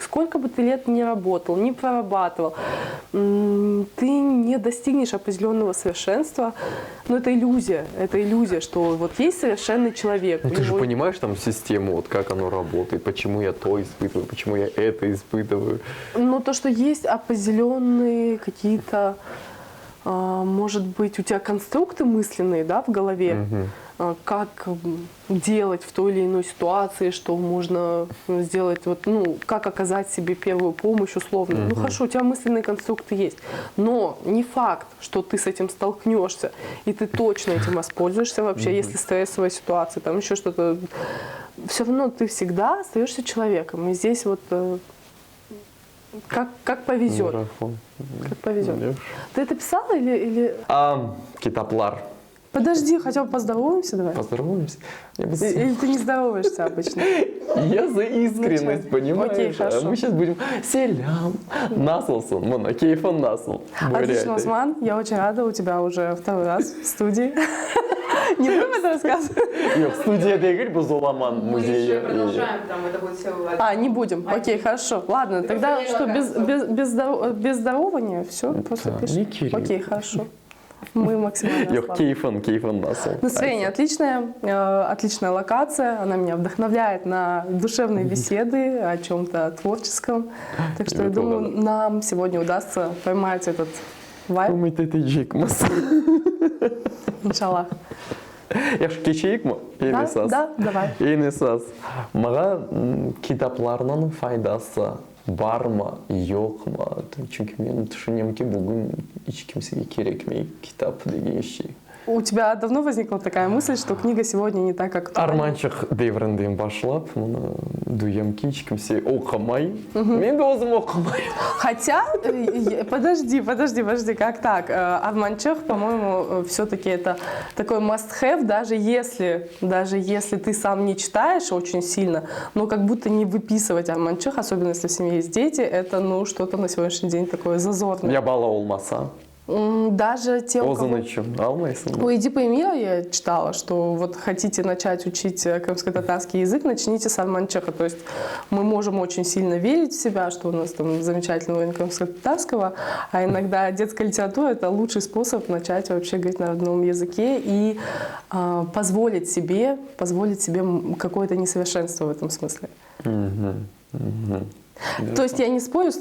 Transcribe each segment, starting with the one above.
сколько бы ты лет не работал, не прорабатывал, ты не достигнешь определенного совершенства. Но это иллюзия, что вот есть совершенный человек. Ну, ты же понимаешь там систему, вот как оно работает, почему я то испытываю, почему я это испытываю. Ну, то, что есть определенные какие-то, может быть, у тебя конструкты мысленные, да, в голове, как делать в той или иной ситуации, что можно сделать, вот, ну, как оказать себе первую помощь условно. Ну хорошо, у тебя мысленные конструкты есть, но не факт, что ты с этим столкнешься, и ты точно этим воспользуешься вообще, если стрессовая ситуация, там еще что-то. Все равно ты всегда остаешься человеком. И здесь вот как повезет. Марафон. Как повезет. Ты это писала или... Китаплар. Подожди, хотя бы поздороваемся давай. Поздороваемся. Или ты не здороваешься обычно? Я за искренность, понимаешь? Окей, хорошо. Мы сейчас будем селям. Насылсын, мына, кейфон насыл. Отлично, Осман. Я очень рада, у тебя уже второй раз в студии. Не будем это рассказывать? Нет, в студии Дегель Бузуламан музея. Мы еще продолжаем, там это будет все... Не будем. Окей, хорошо. Ладно, тогда что, без здорования? Все, просто пишем. Окей, хорошо. Мы максимально Йох, кейфон насыл. Настроение отличная локация, она меня вдохновляет на душевные беседы о чем-то творческом. Так что я думаю, нам сегодня удастся поймать этот вайб. Думай, ты джикмас. Иншаллах. Яш кечейік ма? Да, давай. Енесас. Мага китапларның файдасы бар ма, жоқ ма? Çünkü мен түшінем ки бүгін ешкімсеге керекмей китап деген шей. У тебя давно возникла такая мысль, что книга сегодня не так актуальна? Арманчық деврінден башлап, мұны дуем ки ешкімсе оқымай. Мен де өзім оқымай. Хотя, подожди, как так? Арманчах, по-моему, все-таки это такой must-have, даже если ты сам не читаешь очень сильно, но как будто не выписывать Арманчах, особенно если в семье есть дети, это ну что-то на сегодняшний день такое зазорное. Я бала олмаса. Даже те, у кого... У Эдипа Эмира я читала, что вот хотите начать учить крымско-татарский язык, начните с Арманчаха. То есть мы можем очень сильно верить в себя, что у нас там замечательный уровень крымско-татарского, а иногда детская литература – это лучший способ начать вообще говорить на родном языке и позволить себе какое-то несовершенство в этом смысле. То есть я не спорю с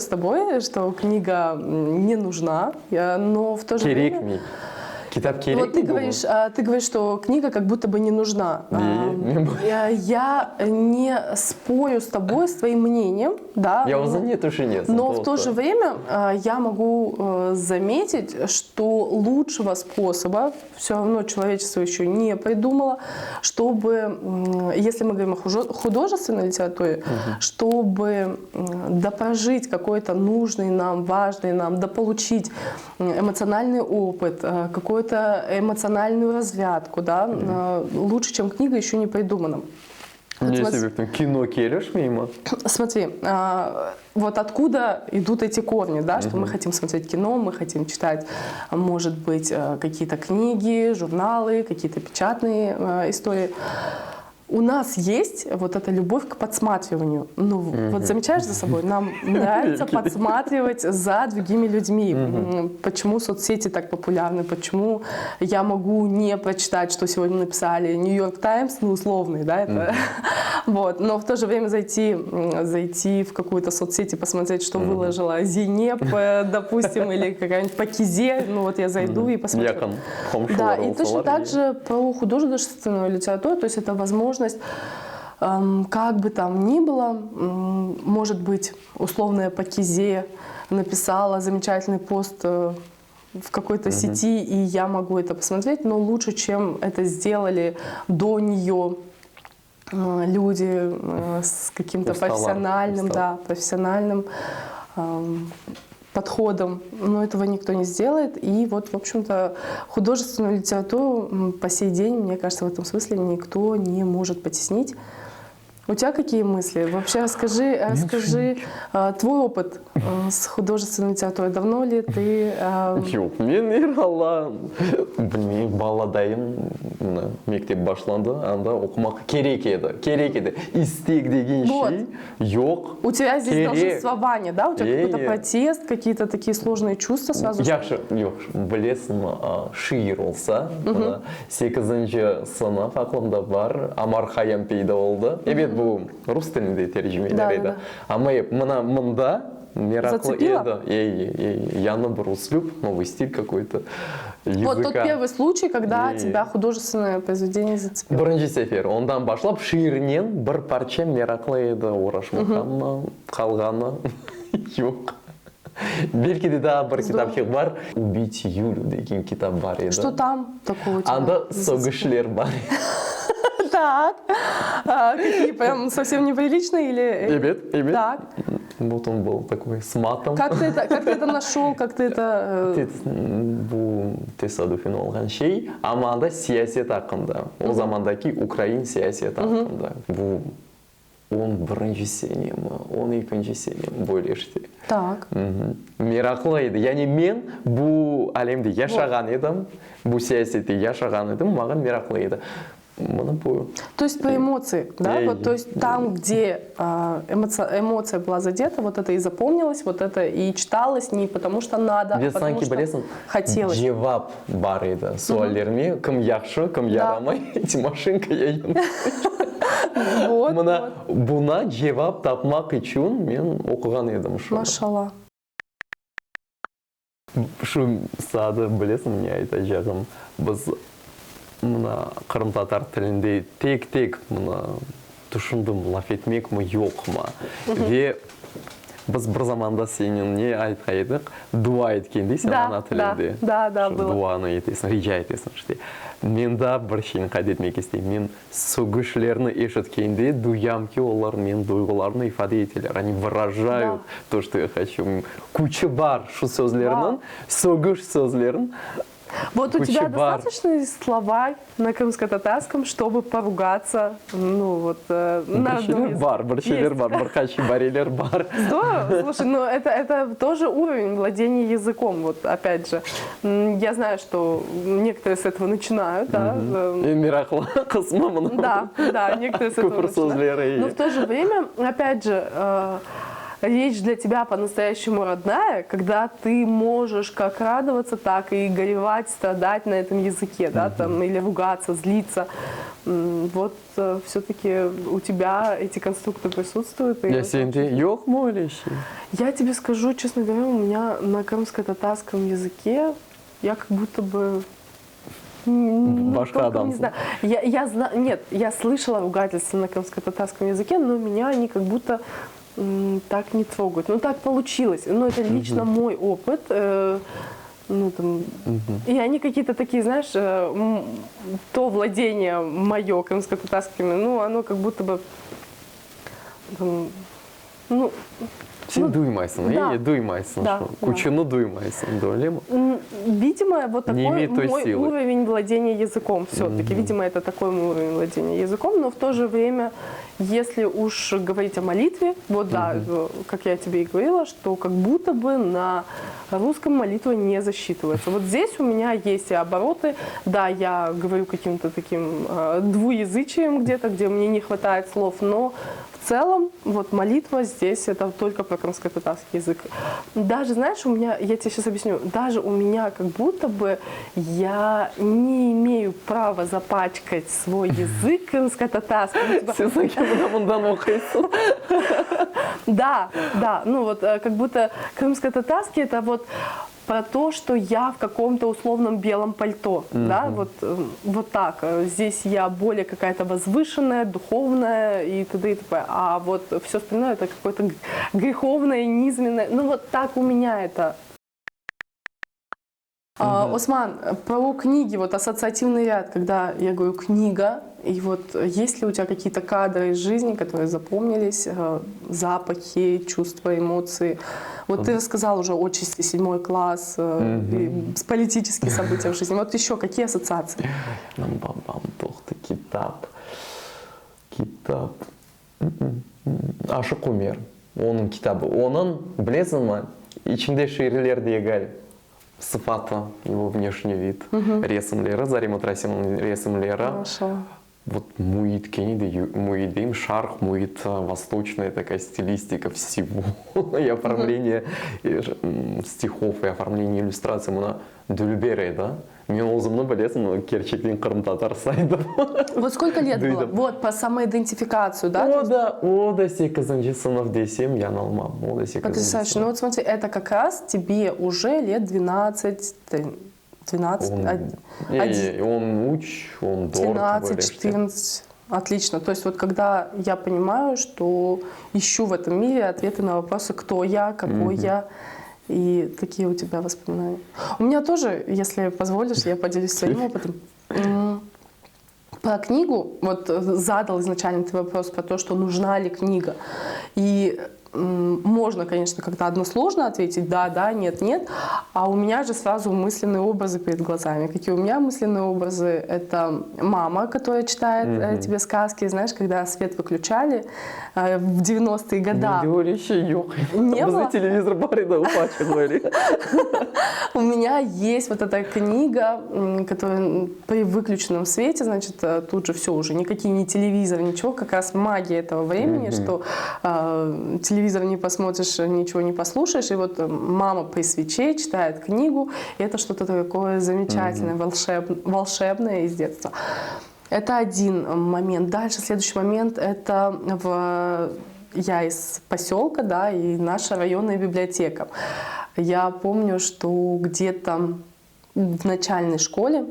тобой, что книга не нужна, но в то же время... Вот ты говоришь, что книга как будто бы не нужна. Я не спорю с тобой, с твоим мнением, да. Но в то же время я могу заметить, что лучшего способа все равно человечество еще не придумало, чтобы, если мы говорим о художественной литературе, чтобы допрожить какой-то нужный нам, важный нам, дополучить эмоциональный опыт, какой-то эмоциональную разрядку, да, лучше, чем книга, еще не придумано. Кино келешь мимо? Смотри, вот откуда идут эти корни, да, что мы хотим смотреть кино, мы хотим читать, может быть, какие-то книги, журналы, какие-то печатные истории. У нас есть вот эта любовь к подсматриванию. Ну, вот замечаешь за собой? Нам нравится подсматривать за другими людьми. Почему соцсети так популярны? Почему я могу не прочитать, что сегодня написали Нью-Йорк Таймс, ну, условный, да, это. Вот. Но в то же время зайти в какую-то соцсеть и посмотреть, что выложила Зейнеп, допустим, или какая-нибудь Пакизе. Ну, вот я зайду и посмотрю. Да, и точно так же про художественную литературу, то есть это возможность, как бы там ни было, может быть, условная Пакизе написала замечательный пост в какой-то сети, и я могу это посмотреть, но лучше, чем это сделали до нее люди с каким-то профессиональным подходом, но этого никто не сделает. И вот, в общем-то, художественную литературу по сей день, мне кажется, в этом смысле никто не может потеснить. У тебя какие мысли? Вообще расскажи твой опыт с художественной литературой. Давно ли ты... Жоқ, мен ералла, білмеймін, баладайым, мектеп башланды, анда оқымақ керек еді. Истек деген шей, жоқ. У тебя здесь долженствование, да? У тебя какой-то протест, какие-то такие сложные чувства сразу? Жақсы, білесің, шиыр болса, 8-ші сынып ақылымда бар, Амар Хайям пейда болды. Ебет бұл рус тілінде тәржімелер еді. Ама мұнда Миракл это Яна Бруслюб, новый стиль какой-то языка. Вот тот первый случай, когда тебя художественное произведение зацепило. Бірінші сефер. Ондан башлап шиырнен бір парча Миракл еді орашмақанна, қалғаны жоқ. Белки да бір китапчық бар. «Убить Юлю» деген китап бар еді. Что там такого у тебя? Анда согышлер бар. Так. Какие прям совсем неприличные или... Ебет. Так. Вот он был такой с матом. Как ты это нашел, как ты это... Бұл тесадуфин олған шей, аманда сиясет ақында. О замандаки Украин сиясет ақында. Бұл 11-ші сене ма, 12-ші сене бөлешті. Так. Миракл еді. Яғни мен бұл әлемде яшаған едім, бұл сиясетте яшаған едім, маған миракл еді. То есть по эмоции, да? Вот, то есть там, где эмоция была задета, вот это и запомнилось, вот это и читалось не потому что надо, а потому что хотелось. Жевап бар еді. Суалерме, кім яқшы, кім ярамай, Тимошенко яйын. Мұна бұна жевап тапмақ үшін мен оқыған едім. Машалла. Шу сады білесің, не айта жағым. Біз мына қырым-татар тілінде тек мына тұшындым, лаф етмек мұ, жоқ ма. Ве біз бір заманда сенен не айтқа едік? Дуа еткенде сен ана тілінде. Да, было. Дуаны етесің, рижа етесің. Мен да бір шейін қадетмек істейм. Мен сөгішлеріні ешіткенде дуямки олар мен дойғыларыны ифаде етелер. Они выражают то, что я хочу. Куча бар шу сөзлерінің, сөгіш сөзлерін. Вот у тебя достаточно словарь на крымско-татарском, чтобы поругаться, ну вот, на одном языке? Борщелер бар, бархачи барилер бар. Здорово, слушай, ну это тоже уровень владения языком, вот опять же. Я знаю, что некоторые с этого начинают, да. И Миракл космом. Да, некоторые с этого начинают. Но в то же время, опять же, речь для тебя по-настоящему родная, когда ты можешь как радоваться, так и горевать, страдать на этом языке, да, там, или ругаться, злиться. Вот все-таки у тебя эти конструкты присутствуют. Я сенде yok mu öyle şey? Я тебе скажу, честно говоря, у меня на крымско-татарском языке я как будто бы... Башка не знаю. Я слышала ругательства на крымско-татарском языке, но меня они как будто... так не трогают. Ну, так получилось. Ну, это лично мой опыт. И они какие-то такие, знаешь, то владение мое крымско-татарскими, ну, оно как будто бы... Сен дуймайсың, дуймайсың. Кучыны дуймайсың, долем. Видимо, вот такой мой уровень владения языком все-таки. Видимо, это такой мой уровень владения языком, но в то же время, если уж говорить о молитве, вот да, как я тебе и говорила, что как будто бы на русском молитва не засчитывается. Вот здесь у меня есть и обороты, да, я говорю каким-то таким двуязычием где-то, где мне не хватает слов, но в целом, вот молитва здесь это только про крымско-татарский язык. Даже, знаешь, у меня, я тебе сейчас объясню, даже у меня как будто бы я не имею права запачкать свой язык крымско-татарским. Да, ну вот как будто крымско-татарский это вот про то, что я в каком-то условном белом пальто, да, вот так. Здесь я более какая-то возвышенная, духовная и т.д. и т.п. А вот все остальное это какое-то греховное, низменное. Ну вот так у меня это. Осман, про книги, вот ассоциативный ряд, когда я говорю книга, и вот есть ли у тебя какие-то кадры из жизни, которые запомнились, запахи, чувства, эмоции? Вот ты рассказал уже отчасти 7 класс, политические события в жизни. Вот еще какие ассоциации? Китап. Ашық Умер. Оның кітабы. Оның, білесің ма, içinde şiirlerdегі sıfatı, его внешний вид, ресімлері, Зарема Трасимовның ресімлері. Вот муит Кеннеди, муит им шарх, муит восточная такая стилистика всего. И оформление стихов, и оформление иллюстраций. Мына дүлбері, да? Мен өзімді білесің, Керчектен Қырымта Тарсайды. Вот сколько лет было? Вот, по самоидентификацию, да? О да 8 сынып десем, я налмам. О да 8 Потрясающе. Ну вот смотри, это как раз тебе уже лет 12, 12, он уч, он дорог. 12, 14. Отлично. То есть вот когда я понимаю, что ищу в этом мире ответы на вопросы, кто я, какой я, и какие у тебя воспоминания. У меня тоже, если позволишь, я поделюсь своим опытом. Про книгу, вот задал изначально ты вопрос про то, что нужна ли книга. И можно, конечно, как-то односложно ответить да, нет, нет. А у меня же сразу мысленные образы перед глазами. Какие у меня мысленные образы? Это мама, которая читает тебе сказки. Знаешь, когда свет выключали в 90-е годы. Не было? Телевизор барида упачивали. У меня есть вот эта книга, которая при выключенном свете, значит, тут же все уже, никакие не телевизоры, ничего, как раз магия этого времени, что телевизор не посмотришь, ничего не послушаешь, и вот мама при свече читает книгу, и это что-то такое замечательное, волшебное из детства. Это один момент. Дальше, следующий момент, это я из поселка, да, и наша районная библиотека. Я помню, что где-то в начальной школе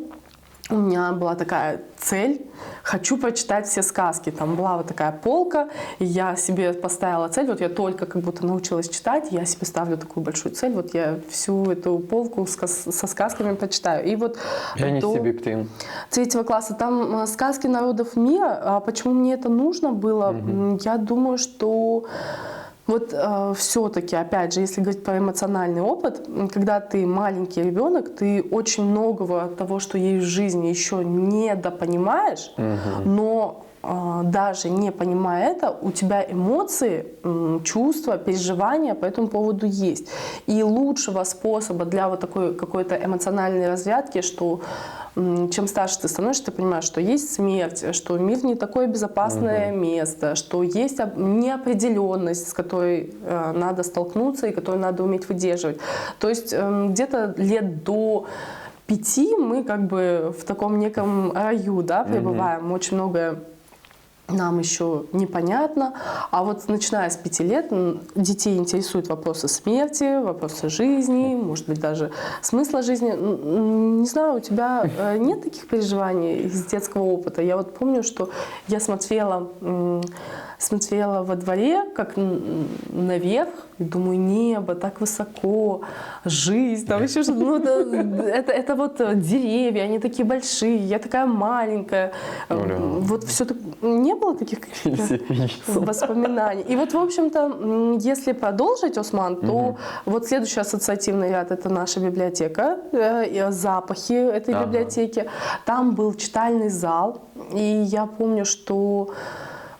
у меня была такая цель, хочу прочитать все сказки. Там была вот такая полка, и я себе поставила цель, вот я только как будто научилась читать, я себе ставлю такую большую цель, вот я всю эту полку со сказками прочитаю. И вот до 3 класса там сказки народов мира. А почему мне это нужно было? Я думаю, что вот все-таки, опять же, если говорить про эмоциональный опыт, когда ты маленький ребенок, ты очень многого от того, что есть в жизни, еще недопонимаешь, но даже не понимая это, у тебя эмоции, чувства, переживания по этому поводу есть. И лучшего способа для вот такой какой-то эмоциональной разрядки, что чем старше ты становишься, ты понимаешь, что есть смерть, что мир не такое безопасное место, что есть неопределенность, с которой надо столкнуться и которую надо уметь выдерживать. То есть где-то лет до 5 мы как бы в таком неком раю, да, пребываем. Очень многое нам еще непонятно. А вот начиная с 5 лет детей интересуют вопросы смерти, вопросы жизни, может быть, даже смысла жизни. Не знаю, у тебя нет таких переживаний из детского опыта? Я вот помню, что я смотрела во дворе, как наверх, и думаю, небо так высоко, жизнь, там еще что-то. Ну, это вот деревья, они такие большие, я такая маленькая. Вот все так. Не было таких воспоминаний. И вот, в общем-то, если продолжить, Осман, то вот следующий ассоциативный ряд — это наша библиотека, запахи этой библиотеки. Там был читальный зал, и я помню, что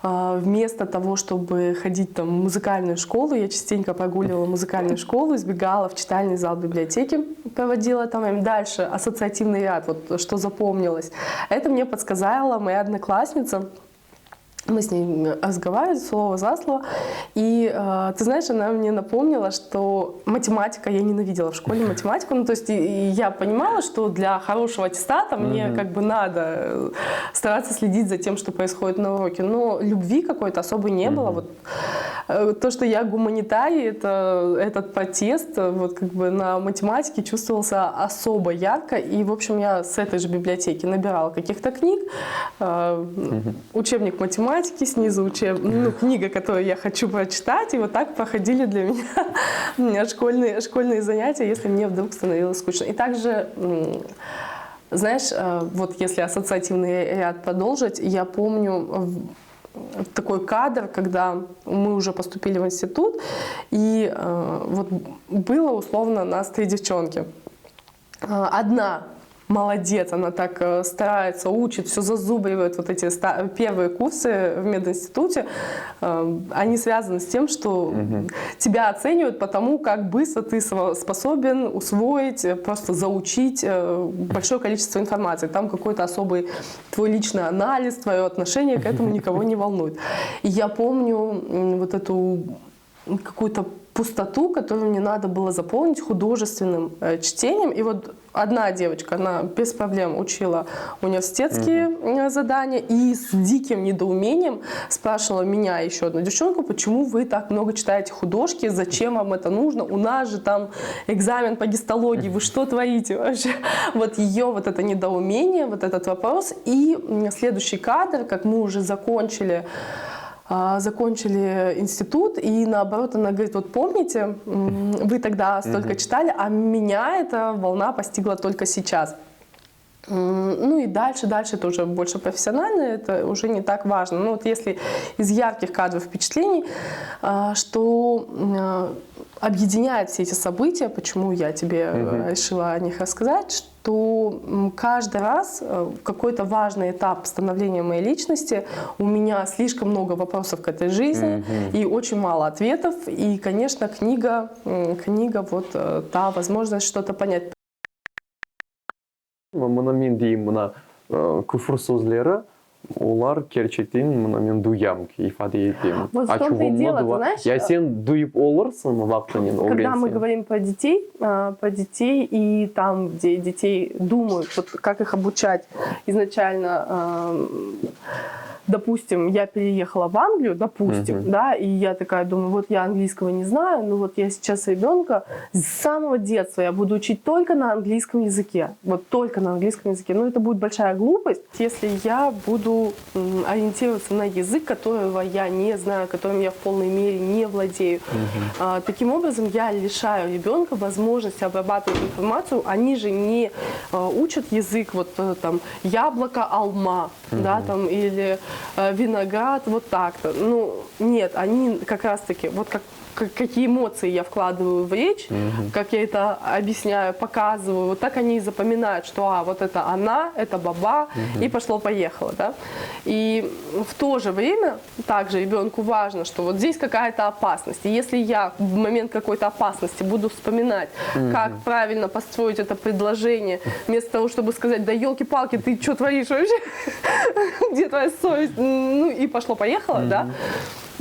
вместо того, чтобы ходить там, в музыкальную школу, я частенько прогуливала музыкальную школу, избегала в читальный зал библиотеки, проводила там. Дальше ассоциативный ряд, вот что запомнилось. Это мне подсказала моя одноклассница. Мы с ней разговаривали слово за слово, и ты знаешь, она мне напомнила, что математика, я ненавидела в школе математику, ну то есть я понимала, что для хорошего аттестата мне как бы надо стараться следить за тем, что происходит на уроке, но любви какой-то особой не было. Вот то, что я гуманитарий, этот протест вот как бы на математике чувствовался особо ярко, и в общем я с этой же библиотеки набирала каких-то книг, учебник математики, снизу книга, которую я хочу прочитать, и вот так проходили для меня школьные занятия, если мне вдруг становилось скучно. И также, знаешь, вот если ассоциативный ряд продолжить, я помню такой кадр, когда мы уже поступили в институт, и вот было условно нас 3 девчонки. Одна молодец, она так старается, учит, все зазубривает. Вот эти первые курсы в мединституте, они связаны с тем, что тебя оценивают по тому, как быстро ты способен усвоить, просто заучить большое количество информации. Там какой-то особый твой личный анализ, твое отношение к этому никого не волнует. И я помню вот эту какую-то пустоту, которую мне надо было заполнить художественным чтением. И вот одна девочка, она без проблем учила университетские задания и с диким недоумением спрашивала меня, еще одну девчонку, почему вы так много читаете художки, зачем вам это нужно, у нас же там экзамен по гистологии, вы что творите вообще? Вот ее вот это недоумение, вот этот вопрос. И следующий кадр, как мы уже закончили институт, и наоборот она говорит, вот помните, вы тогда столько читали, а меня эта волна постигла только сейчас. Ну и дальше это уже больше профессионально, это уже не так важно. Ну вот если из ярких кадров впечатлений, что объединяет все эти события, почему я тебе решила о них рассказать, что каждый раз какой-то важный этап становления моей личности, у меня слишком много вопросов к этой жизни и очень мало ответов. И, конечно, книга вот та возможность что-то понять. Мына мен деймін, мына күфір сөздері, олар керчектен мына мен дуям ифаде етемін. Вот в том-то и дело, ты знаешь... Я сен дуйып олырсың вақтынен оғыренсен. Когда мы говорим про детей и там, где детей думают, вот как их обучать изначально... Допустим, я переехала в Англию, допустим, да, и я такая думаю, вот я английского не знаю, но вот я сейчас ребенка с самого детства я буду учить только на английском языке, вот только на английском языке. Но это будет большая глупость, если я буду ориентироваться на язык, которого я не знаю, которым я в полной мере не владею. Таким образом, я лишаю ребенка возможности обрабатывать информацию. Они же не учат язык, вот там яблоко, алма, да, там или виноград, вот так-то. Ну, нет, они как раз-таки, вот какие эмоции я вкладываю в речь, как я это объясняю, показываю, вот так они и запоминают, что вот это она, это баба, и пошло-поехало, да. И в то же время также ребенку важно, что вот здесь какая-то опасность. И если я в момент какой-то опасности буду вспоминать, как правильно построить это предложение, вместо того, чтобы сказать, да елки-палки, ты что творишь вообще? Где твоя совесть? Ну и пошло-поехало, да.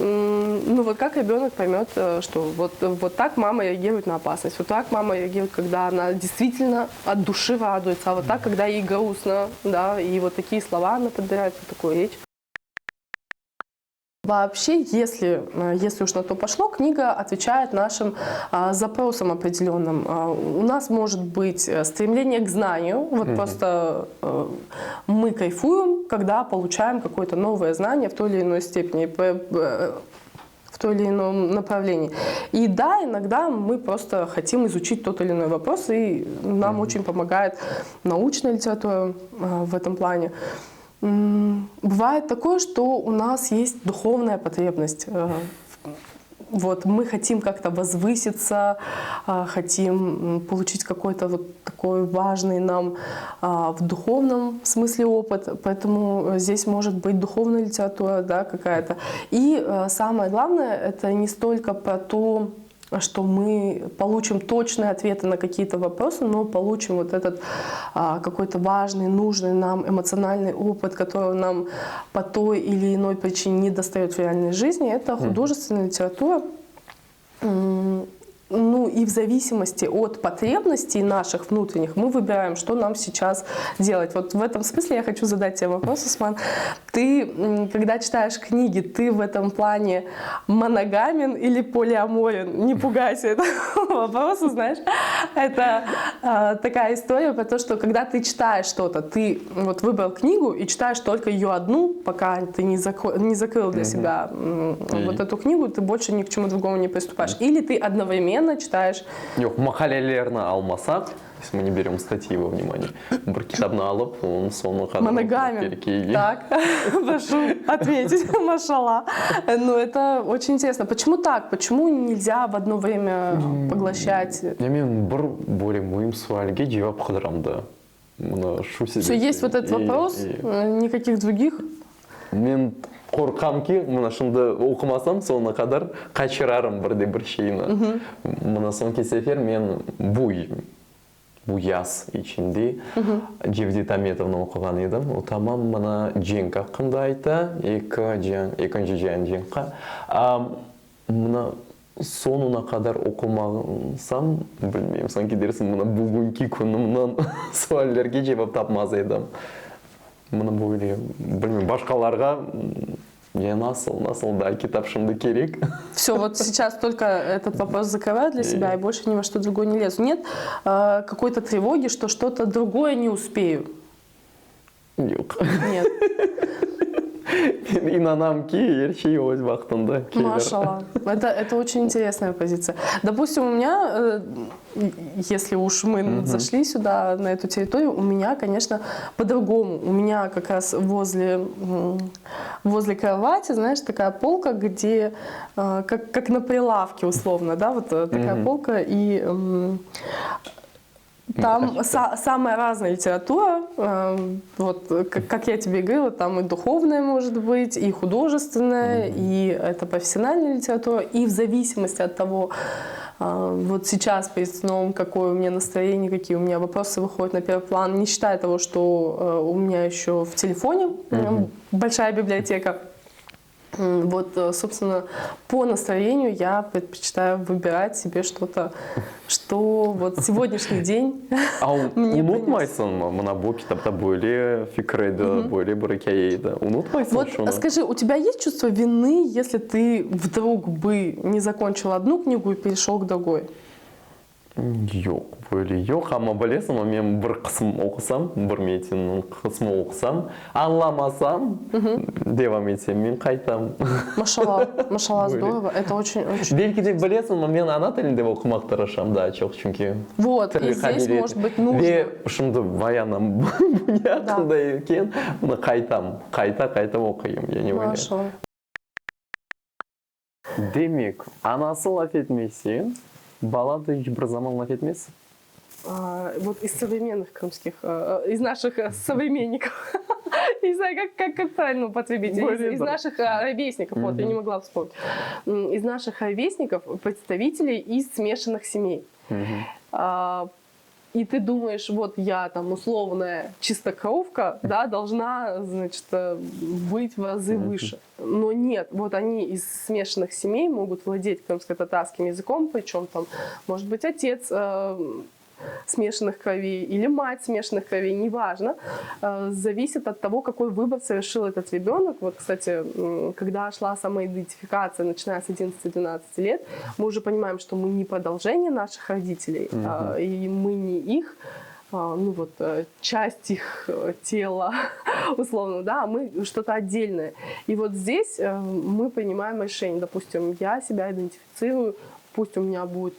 Ну вот как ребенок поймет, что вот так мама реагирует на опасность, вот так мама реагирует, когда она действительно от души радуется, а вот так, когда ей грустно, да, и вот такие слова она подбирает, вот такую речь. Вообще, если уж на то пошло, книга отвечает нашим запросам определенным. У нас может быть стремление к знанию, вот просто мы кайфуем, когда получаем какое-то новое знание в той или иной степени, в той или ином направлении. И да, иногда мы просто хотим изучить тот или иной вопрос, и нам очень помогает научная литература в этом плане. Бывает такое, что у нас есть духовная потребность. Вот мы хотим как-то возвыситься, хотим получить какой-то вот такой важный нам в духовном смысле опыт, поэтому здесь может быть духовная литература, да, какая-то. И самое главное, это не столько про то, что мы получим точные ответы на какие-то вопросы, но получим вот этот какой-то важный, нужный нам эмоциональный опыт, который нам по той или иной причине не достает в реальной жизни. Это художественная литература. Ну и в зависимости от потребностей наших внутренних мы выбираем, что нам сейчас делать. Вот в этом смысле я хочу задать тебе вопрос, Усман. Ты, когда читаешь книги, ты в этом плане моногамен или полиаморен? Не пугайся этого вопроса, знаешь. Это такая история про то, что когда ты читаешь что-то, ты вот выбрал книгу и читаешь только ее одну, пока ты не закрыл для себя вот эту книгу, ты больше ни к чему другому не приступаешь. Или ты одновременно читаешь. Жоқ, мақалелерді алмасақ, если мы не берем статьи во внимание, бір кітабны алып, оны соны қадыр. Моногамен. Так, прошу ответить, машалла. Ну, это очень интересно. Почему так? Почему нельзя в одно время поглощать? Мен бір более мұйым суалге жауап қыдырамды. Все, есть вот этот вопрос, никаких других? Мен қорқамки, мына шынды оқымасам, соны қадар қачырарым бірде-бір шейіні. Мына соңғы сефер мен яз ішінде Жевдетаметовны оқыған едім. Ол тамам мына женг хақында айта, екінші женгқа. Мына сонына қадар оқымасам, білмеймін, сан кедерсін мына бүгінгі күнімнен суаллерге жауап тапмас едім. Мына білмеймін, башқаларға насыл, да, китапшымды керек. Все, вот сейчас только этот вопрос закрываю для себя и больше ни во что другое не лезу. Нет какой-то тревоги, что что-то другое не успею? Нет. Нет. Инанамки, ерши өз вақтында. Машалла. Это очень интересная позиция. Допустим, у меня, если уж мы зашли сюда, на эту территорию, у меня, конечно, по-другому. У меня как раз возле кровати, знаешь, такая полка, где, как на прилавке условно, да, вот такая полка, и там самая разная литература, вот, как я тебе говорила, там и духовная может быть, и художественная, и это профессиональная литература, и в зависимости от того, вот сейчас перед сном, какое у меня настроение, какие у меня вопросы выходят на первый план, не считая того, что у меня еще в телефоне большая библиотека. Вот, собственно, по настроению я предпочитаю выбирать себе что-то, что вот сегодняшний день мне принес. Унутмайсың мына бұл кітапта бөле фикреді, бөле бір хикаяйды. Унутмайсың вот шуны? Скажи, у тебя есть чувство вины, если ты вдруг бы не закончил одну книгу и перешел к другой? Жоқ, бөле жоқ. Ама білесің, мен бір қысым оқысам, бір метиннің қысымы оқысам, аңламасам, девам етсем, мен қайтам. Машалла, здорово. Это очень... Белки де білесің, мен ана тілінде оқымақ тырышам, да, жоқ, чүнки. Вот, и здесь, может быть, нужно. Де шымды баянам бұнятындай екен, мұны қайтам, қайта оқиым, я не ойлаймын. Машалла. Демек, анасы лаф етмесе, бала да бір заман лаф етмес? Вот из современных крымских, из наших современников, не знаю, как правильно употребить, из наших ровесников, вот, я не могла вспомнить, из наших ровесников представителей из смешанных семей. И ты думаешь, вот я там условная чистокровка, да, должна, значит, быть в разы выше. Но нет, вот они из смешанных семей могут владеть крымско-татарским языком, причем там может быть отец смешанных кровей или мать смешанных кровей, неважно, зависит от того, какой выбор совершил этот ребенок. Вот, кстати, когда шла самоидентификация, начиная с 11-12 лет, мы уже понимаем, что мы не продолжение наших родителей, и мы не их, ну вот, часть их тела, условно, да, а мы что-то отдельное. И вот здесь мы принимаем решение, допустим, я себя идентифицирую, пусть у меня будет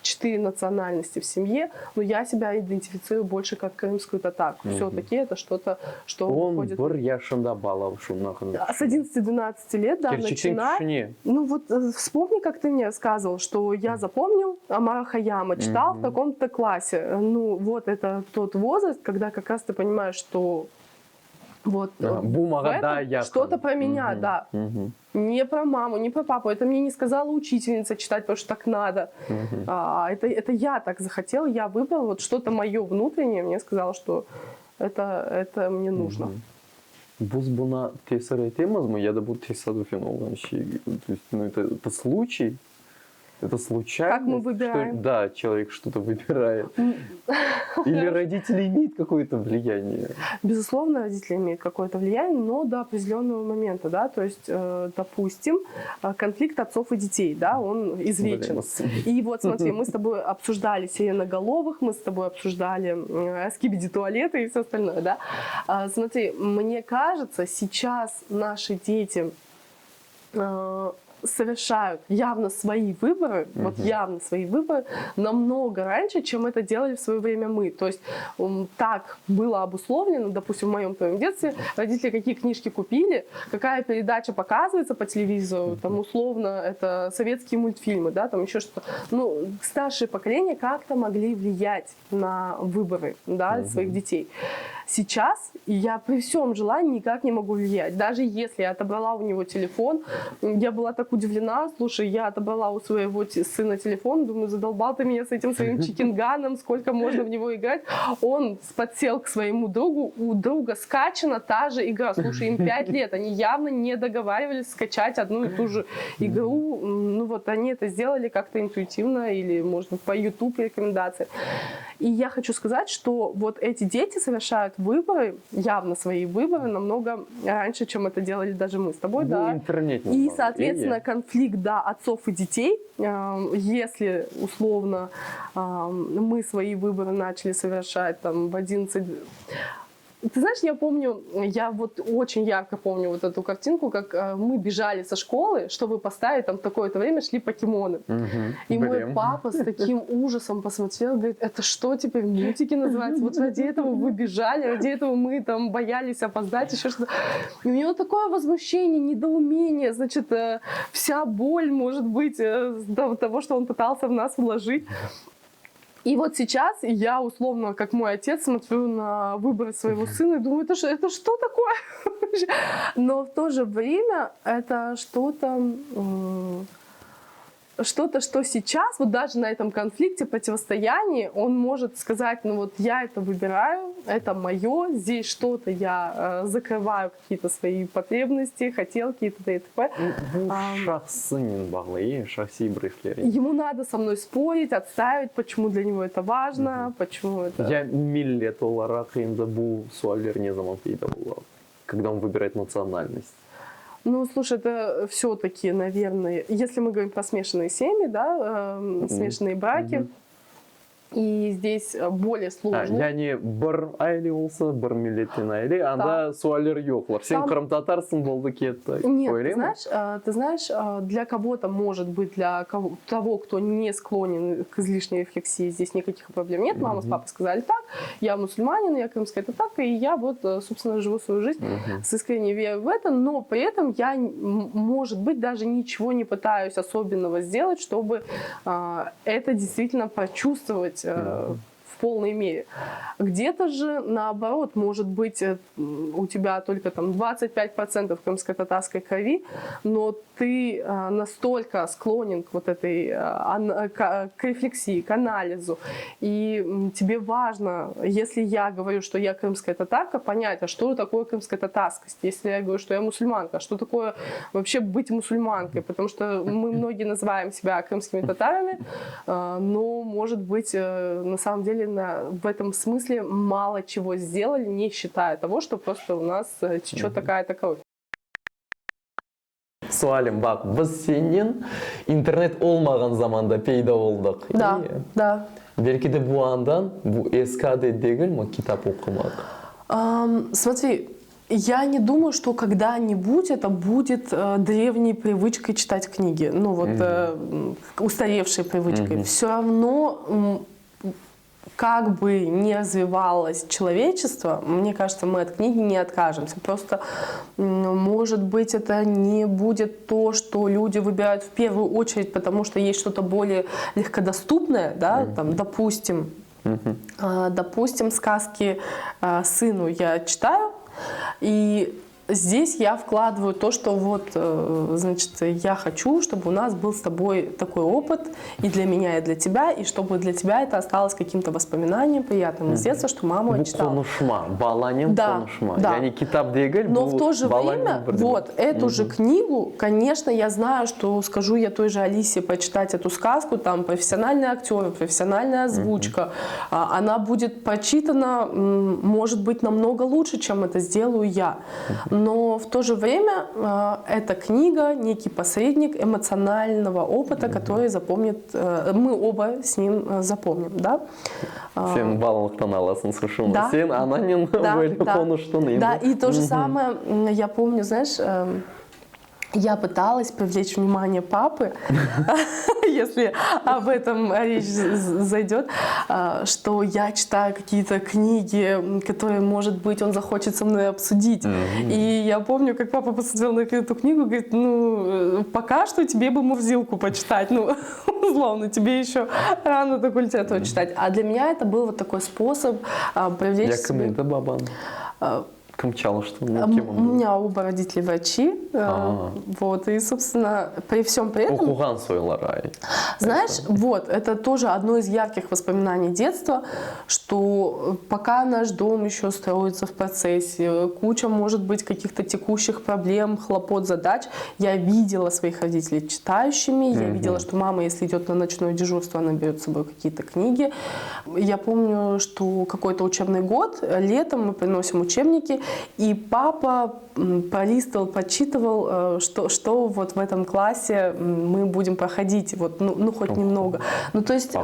4 национальности в семье, но я себя идентифицирую больше как крымскую татарку. Все-таки это что-то, что уходит... Он яшында бала шумнахын. С 11-12 лет, да, начинаю. Ну вот вспомни, как ты мне рассказывал, что я запомнил Омара Хайяма, читал в таком-то классе. Ну вот это тот возраст, когда как раз ты понимаешь, что вот что-то про меня, да. Не про маму, не про папу. Это мне не сказала учительница читать, потому что так надо. Это я так захотела, я выбрала. Вот что-то мое внутреннее мне сказало, что это мне нужно. Біз бұна тесір етеміз ме? Я да бұл тесадуфен олған шей. То есть, ну, это случай. Это случайно. Как мы выбираем? Да, человек что-то выбирает. Или родители имеют какое-то влияние? Безусловно, родители имеют какое-то влияние, но до определенного момента, да, то есть, допустим, конфликт отцов и детей, да, он извечен. И вот смотри, мы с тобой обсуждали сиреноголовых, мы с тобой обсуждали скибиди-туалеты и все остальное, да. Смотри, мне кажется, сейчас наши дети совершают явно свои выборы, вот явно свои выборы намного раньше, чем это делали в свое время мы. То есть так было обусловлено, допустим, в моем твоем детстве, родители какие книжки купили, какая передача показывается по телевизору, там условно это советские мультфильмы, да, там еще что-то. Ну, старшие поколения как-то могли влиять на выборы, да, своих детей. Сейчас я при всем желании никак не могу влиять. Даже если я отобрала у него телефон, я была так удивлена. Слушай, я отобрала у своего сына телефон, думаю, задолбал ты меня с этим своим чикенганом, сколько можно в него играть. Он подсел к своему другу, у друга скачана та же игра. Слушай, им 5 лет, они явно не договаривались скачать одну и ту же игру. Ну вот они это сделали как-то интуитивно или, может быть, по YouTube рекомендациям. И я хочу сказать, что вот эти дети совершают выборы, явно свои выборы, намного раньше, чем это делали даже мы с тобой, да. И, соответственно, конфликт, да, отцов и детей, если, условно, мы свои выборы начали совершать там в 11... Ты знаешь, я помню, я вот очень ярко помню вот эту картинку, как мы бежали со школы, чтобы поставить там в такое-то время шли покемоны. И мой папа с таким ужасом посмотрел, говорит, это что теперь мультики называются? Вот ради этого вы бежали, ради этого мы там боялись опоздать, еще что-то. И у него такое возмущение, недоумение, значит, вся боль, может быть, того, что он пытался в нас вложить. И вот сейчас я, условно, как мой отец, смотрю на выборы своего сына и думаю, это что такое? Но в то же время это что-то, что сейчас, вот даже на этом конфликте, противостоянии, он может сказать, ну вот я это выбираю, это мое, здесь что-то я закрываю, какие-то свои потребности, хотелки и т.д. и т.п. Ему надо со мной спорить, отстаивать, почему для него это важно, почему это... Я миллет olarak енді бұл суаллер не zaman пайда болады, когда он выбирает национальность. Ну, слушай, это все-таки, наверное, если мы говорим про смешанные семьи, да, смешанные браки, и здесь более сложно. Яғни бір айле болса, бір миллеттен айле, анда суаллер жоқлар. Сен қырым татарсың, болды кетті. Нет, ты знаешь, для кого-то, может быть, для того, кто не склонен к излишней рефлексии, здесь никаких проблем нет. Мама с папой сказали так, я мусульманин, я крымская татарка, и я вот, собственно, живу свою жизнь с искренней верой в это, но при этом я, может быть, даже ничего не пытаюсь особенного сделать, чтобы это действительно прочувствовать в полной мере. Где-то же, наоборот, может быть, у тебя только там 25% крымско-татарской крови, но ты настолько склонен к вот этой к рефлексии, к анализу, и тебе важно, если я говорю, что я крымская татарка, понять, а что такое крымская татарскость, если я говорю, что я мусульманка, что такое вообще быть мусульманкой, потому что мы многие называем себя крымскими татарами, но, может быть, на самом деле в этом смысле мало чего сделали, не считая того, что просто у нас течет такая-то кровь. Суалим, бак, біз сенен интернет olmagan zamanda пейда болдық. Да, да. Belki de bu andan bu eski değil mi kitap okumak? Смотри, я не думаю, что когда-нибудь это будет древней привычкой читать книги, ну вот устаревшей привычкой. Все равно, как бы ни развивалось человечество, мне кажется, мы от книги не откажемся. Просто, может быть, это не будет то, что люди выбирают в первую очередь, потому что есть что-то более легкодоступное, да, там, допустим, сказки сыну я читаю, и здесь я вкладываю то, что вот, значит, я хочу, чтобы у нас был с тобой такой опыт и для меня, и для тебя, и чтобы для тебя это осталось каким-то воспоминанием приятным из детства, что мама читала. Конушма, баланем конушма. Да. Я не китап дегель, но в то же время, вот, эту же книгу, конечно, я знаю, что скажу я той же Алисе почитать эту сказку, там профессиональный актер, профессиональная озвучка, она будет прочитана, может быть, намного лучше, чем это сделаю я. Но в то же время эта книга некий посредник эмоционального опыта, который запомнит, мы оба с ним запомним, да? Сен балалықтан аласың сушуны, сен ананен böyle konuştun. Да, и то же самое, я помню, знаешь, я пыталась привлечь внимание папы, если об этом речь зайдет, что я читаю какие-то книги, которые, может быть, он захочет со мной обсудить. И я помню, как папа посмотрел на эту книгу и говорит, ну, пока что тебе бы «Мурзилку» почитать. Ну, условно, тебе еще рано такую литературу читать. А для меня это был вот такой способ привлечь себе... Это бабан. Камчала, что у меня оба родители врачи, вот, и, собственно, при всем при этом... Оқуған сойлар. Знаешь, вот, это тоже одно из ярких воспоминаний детства, что пока наш дом еще строится в процессе, куча, может быть, каких-то текущих проблем, хлопот, задач, я видела своих родителей читающими, я видела, что мама, если идет на ночное дежурство, она берет с собой какие-то книги. Я помню, что какой-то учебный год, летом мы приносим учебники, и папа пролистывал, подсчитывал, что вот в этом классе мы будем проходить, вот, ну хоть немного. Ну, то есть,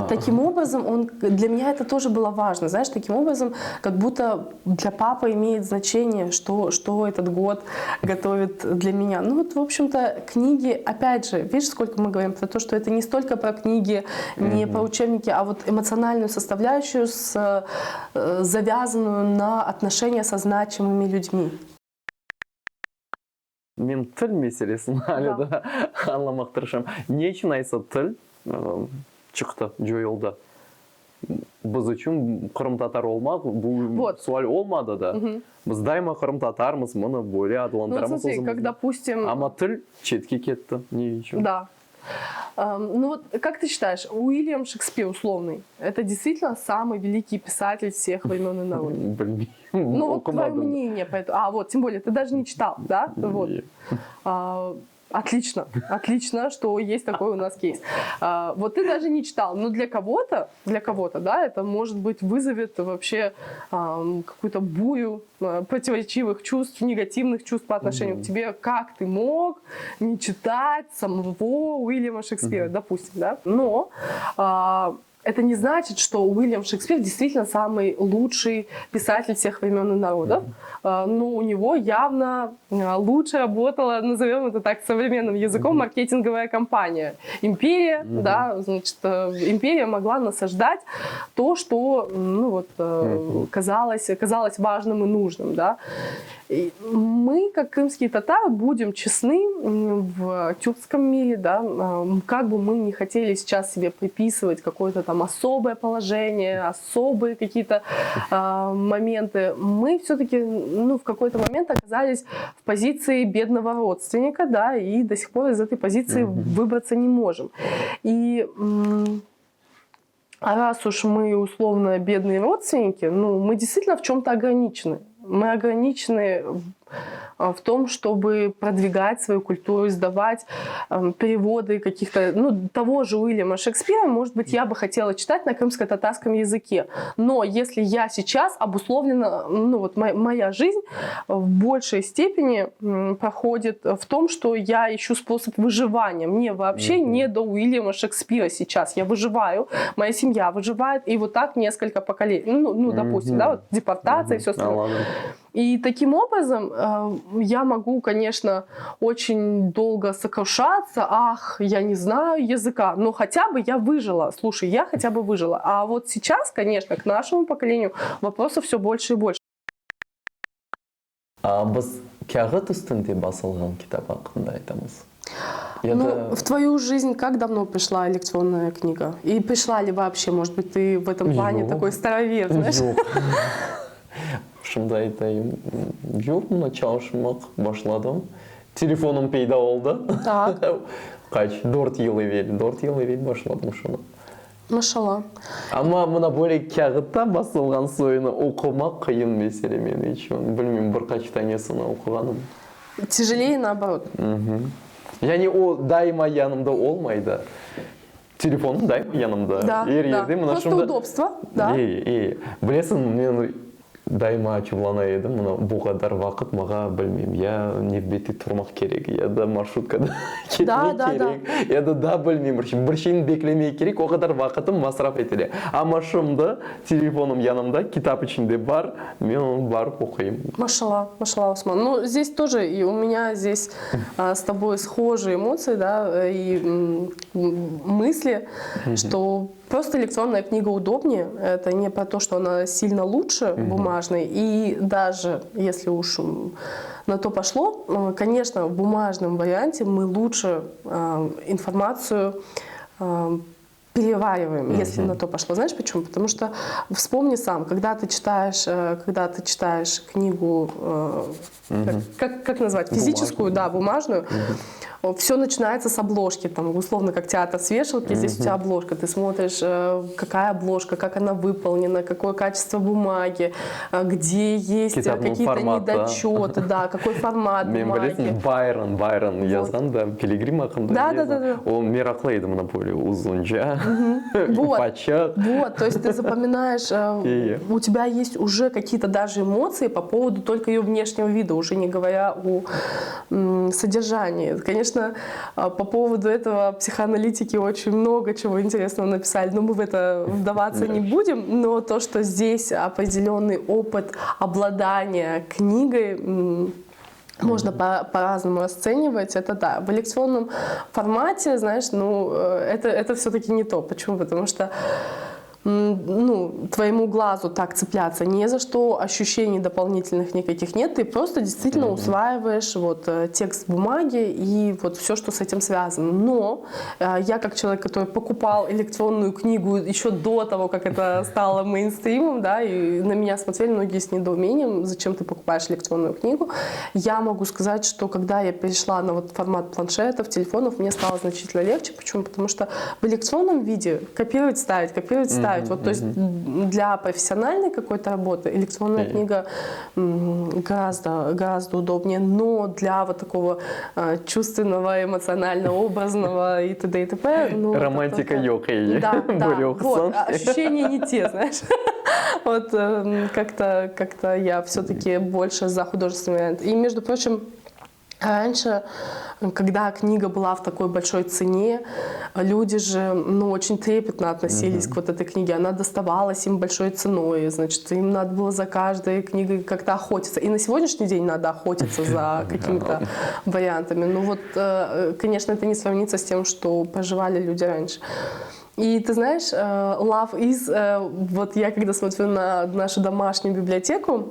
таким образом, для меня это тоже было важно, знаешь, таким образом, как будто для папы имеет значение, что этот год готовит для меня. Ну, вот, в общем-то, книги, опять же, видишь, сколько мы говорим про то, что это не столько про книги, не про учебники, а вот эмоциональную составляющую, завязанную на отношения со значимыми людьми. Мен тіл мәселесін әлі де аңламақ тырышамын. Не үшін айтса тіл шықты, жойылды. Біз үшін қырым татар олмақ, бұл суал олмады да. Біз дайма қырым татармыз, мұны бөле адыландырамыз. Ну, смотри, как, допустим... Ама тіл четке кетті, не үшін? Да. Ну вот, как ты считаешь, Уильям Шекспир условный, это действительно самый великий писатель всех времен и народов? Блин. Ну вот твое мнение по этому. Вот, тем более, ты даже не читал, да? Вот. Отлично, отлично, что есть такой у нас кейс. Вот ты даже не читал, но для кого-то, да, это, может быть, вызовет вообще какую-то бурю противоречивых чувств, негативных чувств по отношению к тебе. Как ты мог не читать самого Уильяма Шекспира, допустим, да? Но это не значит, что Уильям Шекспир действительно самый лучший писатель всех времен и народов. Но у него явно лучше работала, назовем это так современным языком, маркетинговая компания. Империя, да, значит, империя могла насаждать то, что, ну вот, казалось важным и нужным, да. И мы, как крымские татары, будем честны в тюркском мире, да, как бы мы не хотели сейчас себе приписывать какое-то там особое положение, особые какие-то моменты, мы все-таки, ну, в какой-то момент оказались в позиции бедного родственника, да, и до сих пор из этой позиции выбраться не можем. И раз уж мы условно бедные родственники, ну, мы действительно в чем-то ограничены. Мы ограничены в том, чтобы продвигать свою культуру, издавать переводы каких-то, ну, того же Уильяма Шекспира, может быть, я бы хотела читать на крымско-татарском языке. Но если я сейчас обусловлена, ну, вот моя жизнь в большей степени проходит в том, что я ищу способ выживания. Мне вообще не до Уильяма Шекспира сейчас. Я выживаю, моя семья выживает, и вот так несколько поколений. Ну допустим, да, вот депортация и все остальное. И таким образом я могу, конечно, очень долго сокрушаться, ах, я не знаю языка, но хотя бы я выжила. Слушай, я хотя бы выжила. А вот сейчас, конечно, к нашему поколению вопросов все больше и больше. Біз кағыт үстінде басылған кітап хақында айтамыз. Ну, в твою жизнь как давно пришла электронная книга? И пришла ли вообще? Может быть, ты в этом плане такой старовер, знаешь? Шымды айтайын, жоқ, мұна чалшымақ башладым. Телефоным пейда олды. Қач, 4 ел вел башладым шыны. Машалла. Ама мұна бөлек кәғытта басылған сойыны оқымақ қиын меселе мен үшін. Білмеймін, бір қачтанесіні оқығаным. Тяжелее наоборот. Яғни о дайма янымда олмайды. Телефоным дайма янымда. Да, да. Просто удобство. Да. Білесің, мен дайыма ачулана едім, мына бұл қадар вақыт маға білмеймін, я не в беті тұрмақ керек, я да маршруткада кетмей керек, я да білмеймін, бір şeyін беклемей керек, о қадар вақытым масраф етіле. Амашымды, телефоным янымда, китап içinde бар, мен оны барып оқимын. Машалла, Усман. Ну, здесь тоже и у меня здесь с тобой схожие эмоции, да, и мысли, что просто электронная книга удобнее. Это не про то, что она сильно лучше бумажной. И даже если уж на то пошло, конечно, в бумажном варианте мы лучше информацию перевариваем, если на то пошло. Знаешь почему? Потому что вспомни сам, когда ты читаешь книгу, как назвать, физическую, да, бумажную, все начинается с обложки, там, условно, как театр с вешалки, здесь у тебя обложка, ты смотришь, какая обложка, как она выполнена, какое качество бумаги, где есть какие-то недочеты, да, какой формат бумаги. Байрон yazan da Пилигрим ақында. Да. Ол мерақлайды мына поле узунча. Вот, то есть ты запоминаешь, у тебя есть уже какие-то даже эмоции по поводу только ее внешнего вида, уже не говоря о содержании. Конечно, по поводу этого психоаналитики очень много чего интересного написали, но мы в это вдаваться не будем. Но то, что здесь определенный опыт обладания книгой можно по-разному расценивать, это да. В электронном формате, знаешь, ну, это все-таки не то. Почему? Потому что твоему глазу так цепляться не за что, ощущений дополнительных никаких нет, ты просто действительно усваиваешь вот текст бумаги и вот все, что с этим связано. Но я как человек, который покупал электронную книгу еще до того, как это стало мейнстримом, да, и на меня смотрели многие с недоумением, зачем ты покупаешь электронную книгу, я могу сказать, что когда я перешла на вот формат планшетов, телефонов, мне стало значительно легче. Почему? Потому что в электронном виде копировать, ставить. Вот, то есть для профессиональной какой-то работы электронная книга гораздо удобнее, но для вот такого чувственного, эмоционального, образного и т.д. и т.п. Романтика ёкай. Да, вот, ощущения не те, знаешь. Вот как-то я все-таки больше за художественный вариант. И, между прочим, раньше, когда книга была в такой большой цене, люди же очень трепетно относились к вот этой книге. Она доставалась им большой ценой, значит, им надо было за каждой книгой как-то охотиться. И на сегодняшний день надо охотиться за какими-то вариантами. Ну вот, конечно, это не сравнится с тем, что проживали люди раньше. И ты знаешь, Love is, вот я когда смотрю на нашу домашнюю библиотеку,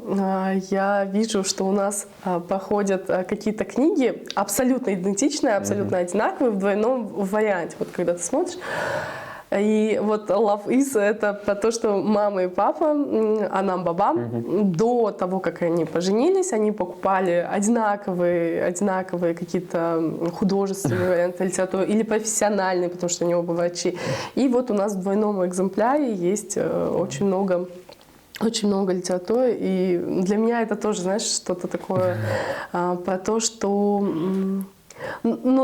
я вижу, что у нас проходят какие-то книги абсолютно идентичные, абсолютно одинаковые в двойном варианте. Вот когда ты смотришь. И вот Love is — это про то, что мама и папа, Анам Бабам, до того, как они поженились, они покупали одинаковые какие-то художественные варианты литературы или профессиональные, потому что они оба врачи. И вот у нас в двойном экземпляре есть очень много литературы, и для меня это тоже, знаешь, что-то такое про то, что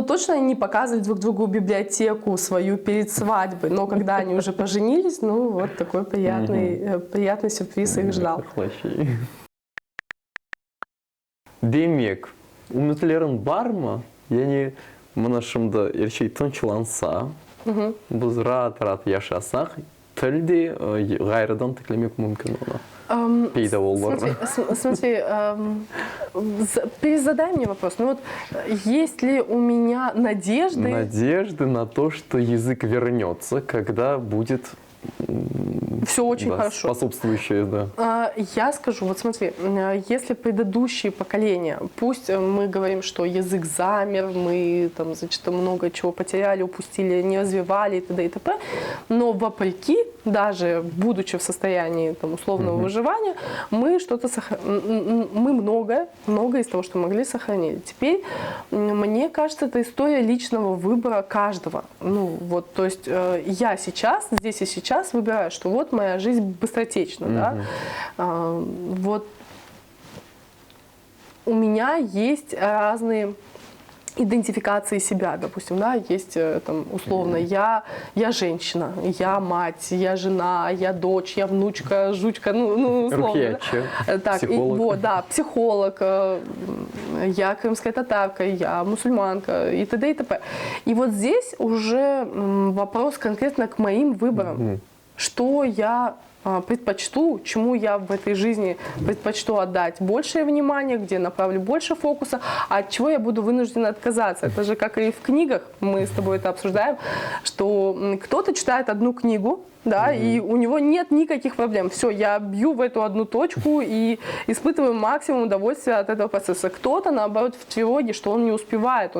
точно они не показывали друг другу библиотеку свою перед свадьбой, но когда они уже поженились, вот такой приятный сюрприз их ждал. Демек, үмітлерің бар ма? Яғни мына шымды ершей тынчыланса, біз рат яшасақ, тілде ғайрыдан тіклемек мүмкін оны. Смотри, перезадай мне вопрос. Есть ли у меня надежды на то, что язык вернется, когда будет все очень хорошо. Способствующее, да. Я скажу, вот смотри, если предыдущие поколения, пусть мы говорим, что язык замер, мы там, значит, много чего потеряли, упустили, не развивали и т.д. и т.п., но вопреки, даже будучи в состоянии там, условного выживания, мы многое из того, что могли, сохранили. Теперь, мне кажется, это история личного выбора каждого. То есть я сейчас, здесь и сейчас выбираю, что вот моя жизнь быстротечна, да? Вот у меня есть разные идентификации себя, допустим, да, есть там условно я женщина, я мать, я жена, я дочь, я внучка, жучка, ну условно. Да? Так, психолог. Вот, да, психолог, я крымская татарка, я мусульманка и т.д. и т.п. И вот здесь уже вопрос конкретно к моим выборам, что я предпочту, чему я в этой жизни предпочту отдать большее внимание, где направлю больше фокуса, а от чего я буду вынуждена отказаться. Это же как и в книгах, мы с тобой это обсуждаем, что кто-то читает одну книгу, да, и у него нет никаких проблем. Все, я бью в эту одну точку и испытываю максимум удовольствия от этого процесса. Кто-то, наоборот, в тревоге, что он не успевает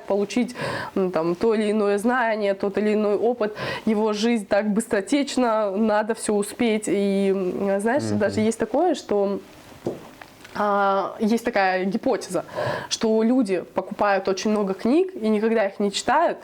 получить там, то или иное знание, тот или иной опыт. Его жизнь так быстротечна, надо все успеть. И, знаешь, даже есть такое, что есть такая гипотеза, что люди покупают очень много книг и никогда их не читают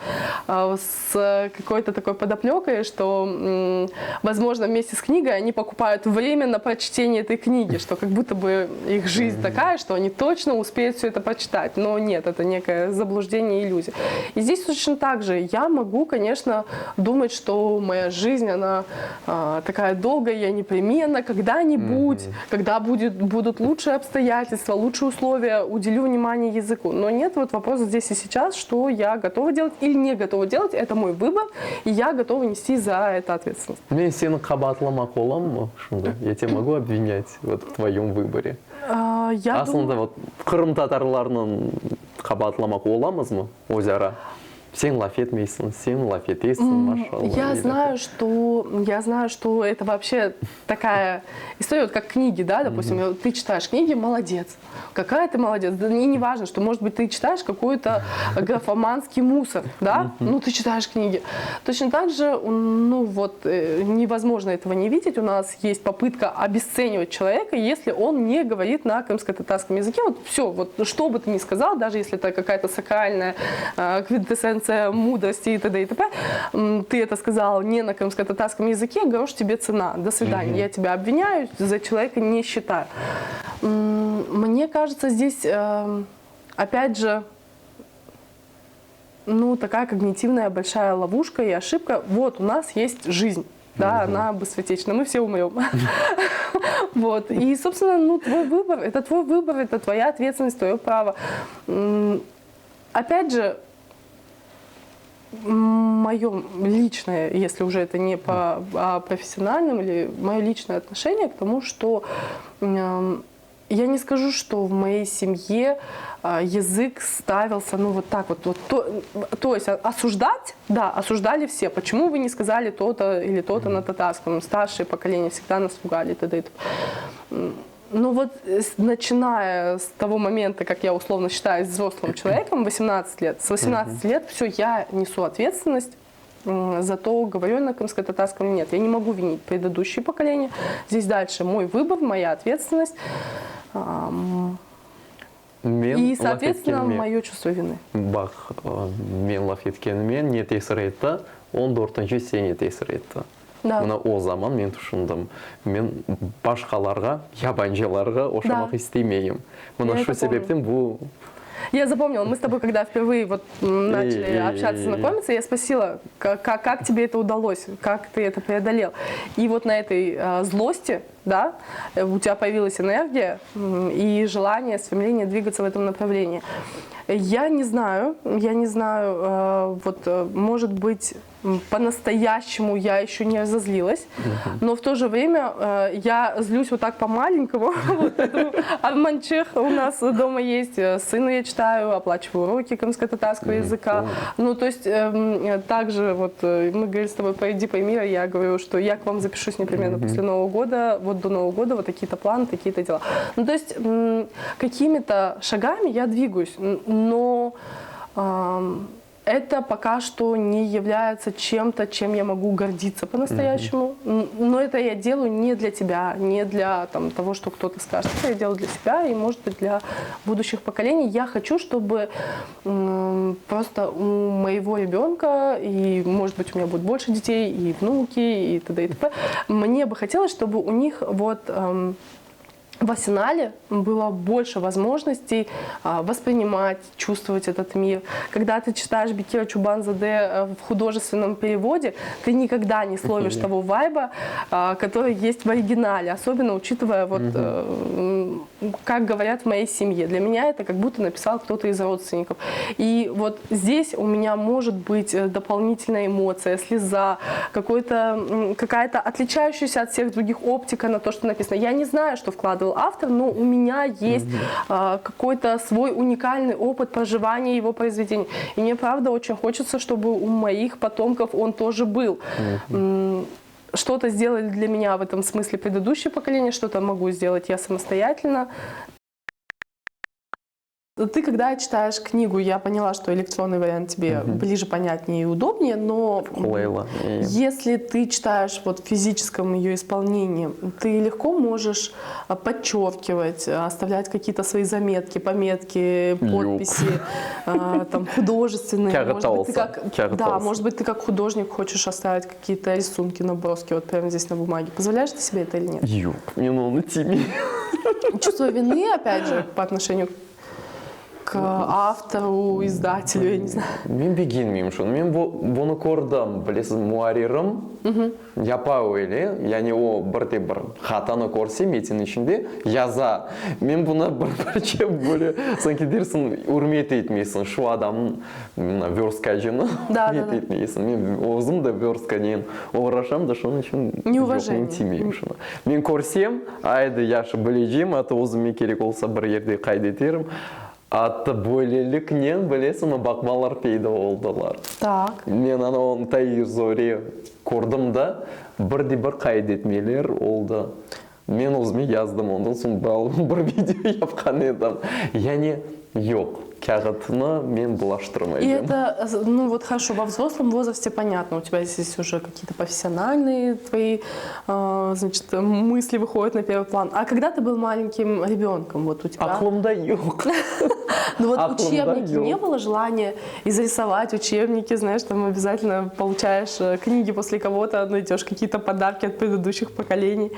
с какой-то такой подоплекой, что, возможно, вместе с книгой они покупают время на прочтение этой книги, что как будто бы их жизнь такая, что они точно успеют все это прочитать. Но нет, это некое заблуждение и иллюзия. И здесь точно так же. Я могу, конечно, думать, что моя жизнь, она такая долгая, я непременно когда-нибудь, когда будут лучшие обстоятельства, лучшие условия, уделю внимание языку. Но нет, вот вопрос здесь и сейчас, что я готова делать или не готова делать, это мой выбор, и я готова нести за это ответственность. Мен сені қабатламақ боламын, я тебя могу обвинять вот, в твоем выборе. Aslında вот Қырым татарларының қабатламақ боламыз ма өзара? Сен лаф етмейсің, сен лаф етесің, машалла. Я знаю, что это вообще такая история, вот как книги, да, допустим, ты читаешь книги, молодец. Какая ты молодец. Да, и не важно, что, может быть, ты читаешь какой-то графоманский мусор, да, ну, ты читаешь книги. Точно так же, ну, вот, невозможно этого не видеть. У нас есть попытка обесценивать человека, если он не говорит на крымско-татарском языке. Вот все, вот, что бы ты ни сказал, даже если это какая-то сакральная квинтэссенция мудрости и т.д. и т.п. Ты это сказал не на крымско-татарском языке, грош тебе цена. До свидания. Я тебя обвиняю, за человека не считаю. Мне кажется, здесь, опять же, ну, такая когнитивная большая ловушка и ошибка. Вот, у нас есть жизнь. Да, она быстротечна, мы все умрем. Вот. И, собственно, ну, твой выбор, это твоя ответственность, твое право. Опять же, мое личное, если уже это не по профессиональным, или мое личное отношение к тому, что я не скажу, что в моей семье язык ставился, ну вот так вот, то есть осуждать, да, осуждали все. Почему вы не сказали то-то или то-то на татарском? Старшие поколения всегда нас ругали, т.д. Ну вот, начиная с того момента, как я условно считаюсь взрослым человеком, 18 лет, с 18 лет все, я несу ответственность за то, говорю я на крымско-татарском или нет. Я не могу винить предыдущие поколения. Здесь дальше мой выбор, моя ответственность и, соответственно, мое чувство вины. Бах, мен лаф еткенімен не тесір етті, 14-ші сен тесір етті. Мына о заман мен тұшындым. Мен башқаларға, ябанжыларға ошамақ істемеймін. Мына шу себептен бұл... Я запомнила, мы с тобой, когда впервые вот начали общаться, знакомиться, я спросила, как тебе это удалось, как ты это преодолел. И вот на этой злости, да, у тебя появилась энергия и желание, стремление двигаться в этом направлении. Я не знаю, вот, может быть, по-настоящему я еще не разозлилась, но в то же время я злюсь вот так по-маленькому. Арманчех у нас дома есть, сыну я читаю, оплачиваю уроки крымско-татарского языка. Ну, то есть, также вот мы говорили с тобой по «Иди пойми», я говорю, что я к вам запишусь непременно после Нового года, вот до Нового года вот такие-то планы, такие-то дела. Ну, то есть, какими-то шагами я двигаюсь, но это пока что не является чем-то, чем я могу гордиться по-настоящему. Но это я делаю не для тебя, не для там, того, что кто-то скажет. Это я делаю для себя и, может быть, для будущих поколений. Я хочу, чтобы просто у моего ребенка, и, может быть, у меня будет больше детей, и внуки, и т.д. и т.п. Мне бы хотелось, чтобы у них вот... в арсенале было больше возможностей воспринимать, чувствовать этот мир. Когда ты читаешь Бекира Чубанзаде в художественном переводе, ты никогда не словишь того вайба, который есть в оригинале, особенно учитывая, вот, как говорят в моей семье. Для меня это как будто написал кто-то из родственников. И вот здесь у меня может быть дополнительная эмоция, слеза, какая-то отличающаяся от всех других оптика на то, что написано. Я не знаю, что вкладывал автор, но у меня есть какой-то свой уникальный опыт проживания его произведений. И мне, правда, очень хочется, чтобы у моих потомков он тоже был. Что-то сделали для меня в этом смысле предыдущее поколение, что-то могу сделать я самостоятельно. Ты, когда читаешь книгу, я поняла, что электронный вариант тебе ближе, понятнее и удобнее, но если ты читаешь вот в физическом ее исполнении, ты легко можешь подчеркивать, оставлять какие-то свои заметки, пометки, подписи, там, художественные. Может быть, ты как художник хочешь оставить какие-то рисунки, наброски вот прямо здесь на бумаге. Позволяешь ты себе это или нет? Чувство вины, опять же, по отношению к автору, издателю, я не знаю. Мен бегенмеймін шын. Мен бұны көрдім, білесіз, муарирым, япау еле, яғни о бірде-бір хатаны көрсем, етін ішінде яза. Мен бұны бір-бірче бөлі, санки дерсін, үрмет етмейсін, шу адамын верстка жені етмейсін. Мен өзім де верстка дейін уğraşам да шының үшін неуважение тимеймін шыны. Мен көрсем, айды яшы білежем, аты өзіме керек олса бір ерде қайдетерім. Атты бөлелікнен білесің, бақмалар пейді олдылар. Так. Мен анауын тайыр зори көрдім да, бірде-бір қайдетмелер олды. Мен өзіме яздым, ондан соң бір видео япқан едім. Яғни, жоқ. Кягатно мен булаштырмайдым. И это, ну вот хорошо, во взрослом возрасте понятно, у тебя здесь уже какие-то профессиональные твои, значит, мысли выходят на первый план. А когда ты был маленьким ребенком, вот у тебя... Аклымда жоқ. Ну вот учебники, не было желания изрисовать учебники, знаешь, там обязательно получаешь книги после кого-то, найдешь какие-то подарки от предыдущих поколений.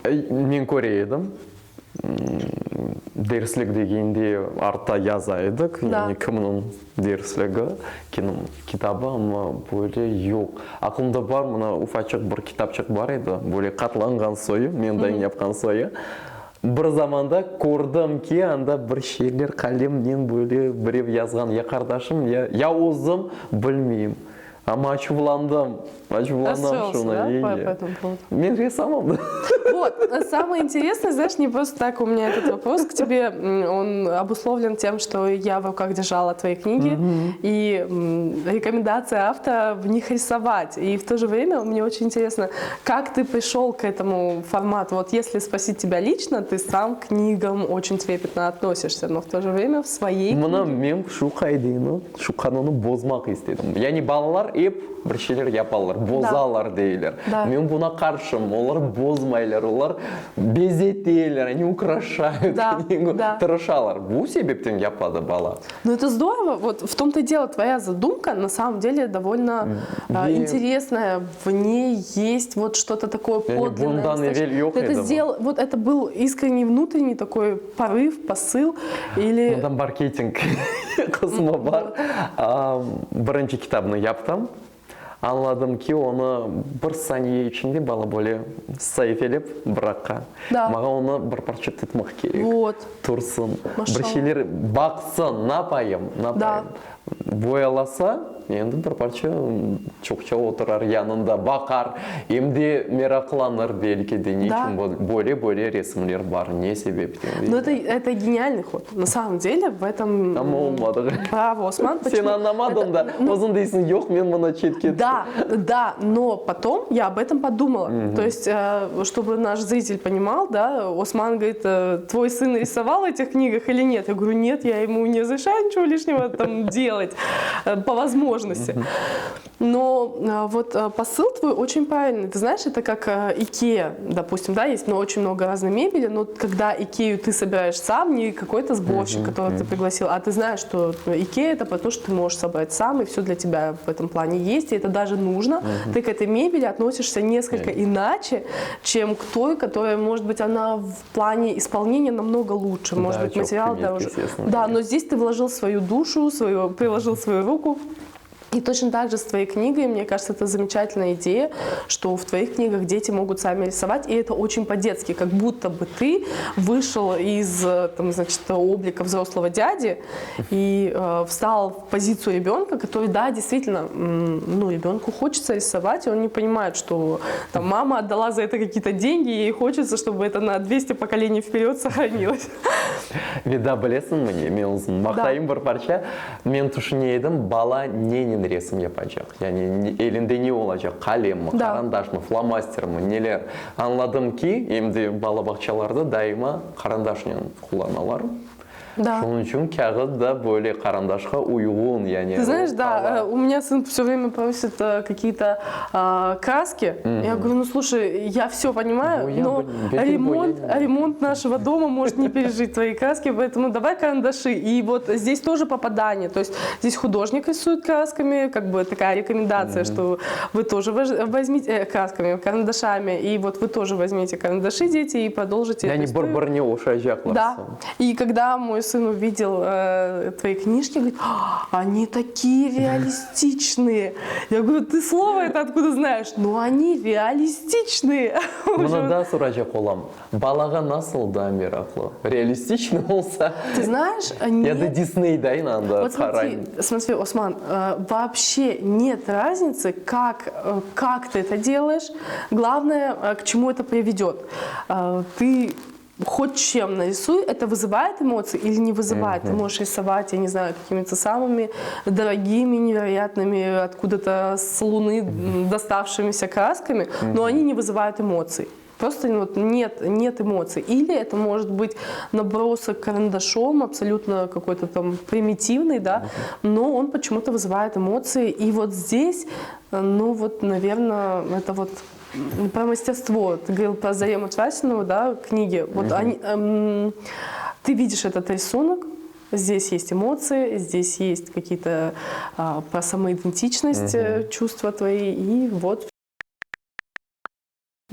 Мен көрейдім. Дерслік дегенде артта язайдық, яғни кімнің дерслігі, китабы, ама бөле жоқ. Ақылымда бар, мына уфачық бір китапчық бар еді, бөле қатланған сойы, мен дайын япқан сойы. Бір заманда көрдім ки, анда бір шерлер қалемнен бөле бірев язған, я қардашым, я өзім білмеймін. Ама ачувландым шуна. Мен рисовал. Вот, самое интересное, знаешь, не просто так у меня этот вопрос к тебе, он обусловлен тем, что я в руках держала твои книги, и рекомендация автора в них рисовать. И в то же время мне очень интересно, как ты пришел к этому формату. Вот если спросить тебя лично, ты сам к книгам очень трепетно относишься, но в то же время в своей книге... Мен шуқануны бозмақ істедім. Яғни балалар бір шелер япалар, бозалар дейлер. Мен бұна қаршым, олар бозмайлар, олар безетейлер, они украшают книгу, тырышалар. Бұл себептен япады бала. Ну это здорово, вот в том-то и дело, твоя задумка на самом деле довольно интересная, в ней есть вот что-то такое подлинное. Вот это был искренний внутренний такой порыв, посыл или... Там маркетинг қысымы бар. Бірінші кітабыны яптым. Anladım ki onu bir saniye içinde bana böyle sayfelep bırakka. Bana onu bir parça tutmak gerek. Tursun. Bir şeyler baksın, ne yapayım? Boyalasa, енді bir parça çokça oturar yanında, bakar. Şimdi meraklanır belki de niçin böyle resimler var, не себептен. Но это гениальный ход. На самом деле в этом... Ama olmadı. Браво, Осман. Sen anlamadın da, ozun değilsin, yok мен bunu çetket. Да, но потом я об этом подумала. То есть, чтобы наш зритель понимал, да, Осман говорит, твой сын рисовал в этих книгах или нет? Я говорю, нет, я ему не разрешаю ничего лишнего там делать по возможности. Но вот посыл твой очень правильный. Ты знаешь, это как Икеа, допустим, да, есть очень много разной мебели, но когда Икею ты собираешь сам, не какой-то сборщик, которого ты пригласил, а ты знаешь, что Икеа это потому, что ты можешь собрать сам, и все для тебя в этом плане есть, и это даже нужно. Ты к этой мебели относишься несколько иначе, чем к той, которая, может быть, она в плане исполнения намного лучше, может быть, материал дороже. Да, но здесь ты вложил свою душу, приложил свою руку. И точно так же с твоей книгой, мне кажется, это замечательная идея, что в твоих книгах дети могут сами рисовать, и это очень по-детски, как будто бы ты вышел из, там, значит, облика взрослого дяди и встал в позицию ребенка, который, да, действительно, ребенку хочется рисовать, и он не понимает, что там, мама отдала за это какие-то деньги, и ей хочется, чтобы это на 200 поколений вперед сохранилось. Вида білесің міне, мен ұзын мақтайым бір парша, мен түшіне едім, бала ненен ресім yapacak. Yani elinde ne olacak? Kalem mi, karandaş mı, фломастер mı, neler? Anladım ki, şimdi балабақшаларда daima karandaşla kullanırlar. Да. Onun için kağıt da böyle karandaşқа uygun. Yani, ты знаешь, да, у меня сын все время просит какие-то краски. Я говорю, ну слушай, я все понимаю, но ремонт нашего дома может не пережить твои краски, поэтому давай карандаши. И вот здесь тоже попадание. То есть здесь художник рисует красками, как бы такая рекомендация, что вы тоже возьмите красками, карандашами, и вот вы тоже возьмите карандаши, дети, и продолжите. Я не барбарне ушажак. Да. И когда мой сын увидел твои книжки, говорит, они такие реалистичные. Я говорю, ты слово это откуда знаешь? Ну, они реалистичные. Мұны да сұрajak olam. Балаға насыл дамир ақлы? Реалистичный болса? Ты знаешь, нет. Я да Дисней дай надо. Вот смотри, Осман, вообще нет разницы, как ты это делаешь. Главное, к чему это приведет. Ты хоть чем нарисуй, это вызывает эмоции или не вызывает. Ты можешь рисовать, я не знаю, какими-то самыми дорогими, невероятными, откуда-то с Луны доставшимися красками, но они не вызывают эмоций. Просто вот нет эмоций. Или это может быть набросок карандашом, абсолютно какой-то там примитивный, да, но он почему-то вызывает эмоции. И вот здесь, наверное, это вот про мастерство. Ты говорил про Зарему Трасинову, да, книги. Вот ты видишь этот рисунок, здесь есть эмоции, здесь есть какие-то про самоидентичность, чувства твои, и вот.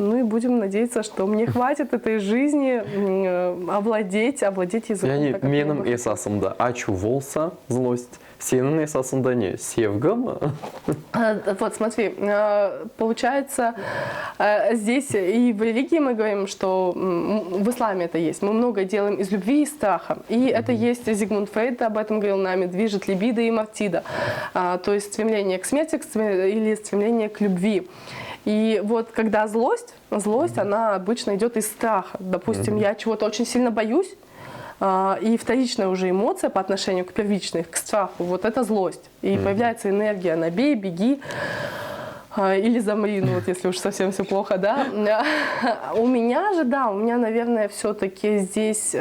Ну и будем надеяться, что мне хватит этой жизни овладеть языком. Yani benim esasımda açu болса злость, senin esasında не? Sevgi mi? Вот смотри, получается, здесь и в религии мы говорим, что в исламе это есть. Мы многое делаем из любви и страха. И это есть, Зигмунд Фрейд об этом говорил, нами движет либидо и мартида. То есть стремление к смерти или стремление к любви. И вот когда злость, она обычно идет из страха. Допустим, я чего-то очень сильно боюсь, и вторичная уже эмоция по отношению к первичной, к страху, вот это злость. И появляется энергия «набей», «беги», или «замри», ну вот если уж совсем все плохо, да. У меня, наверное, все-таки здесь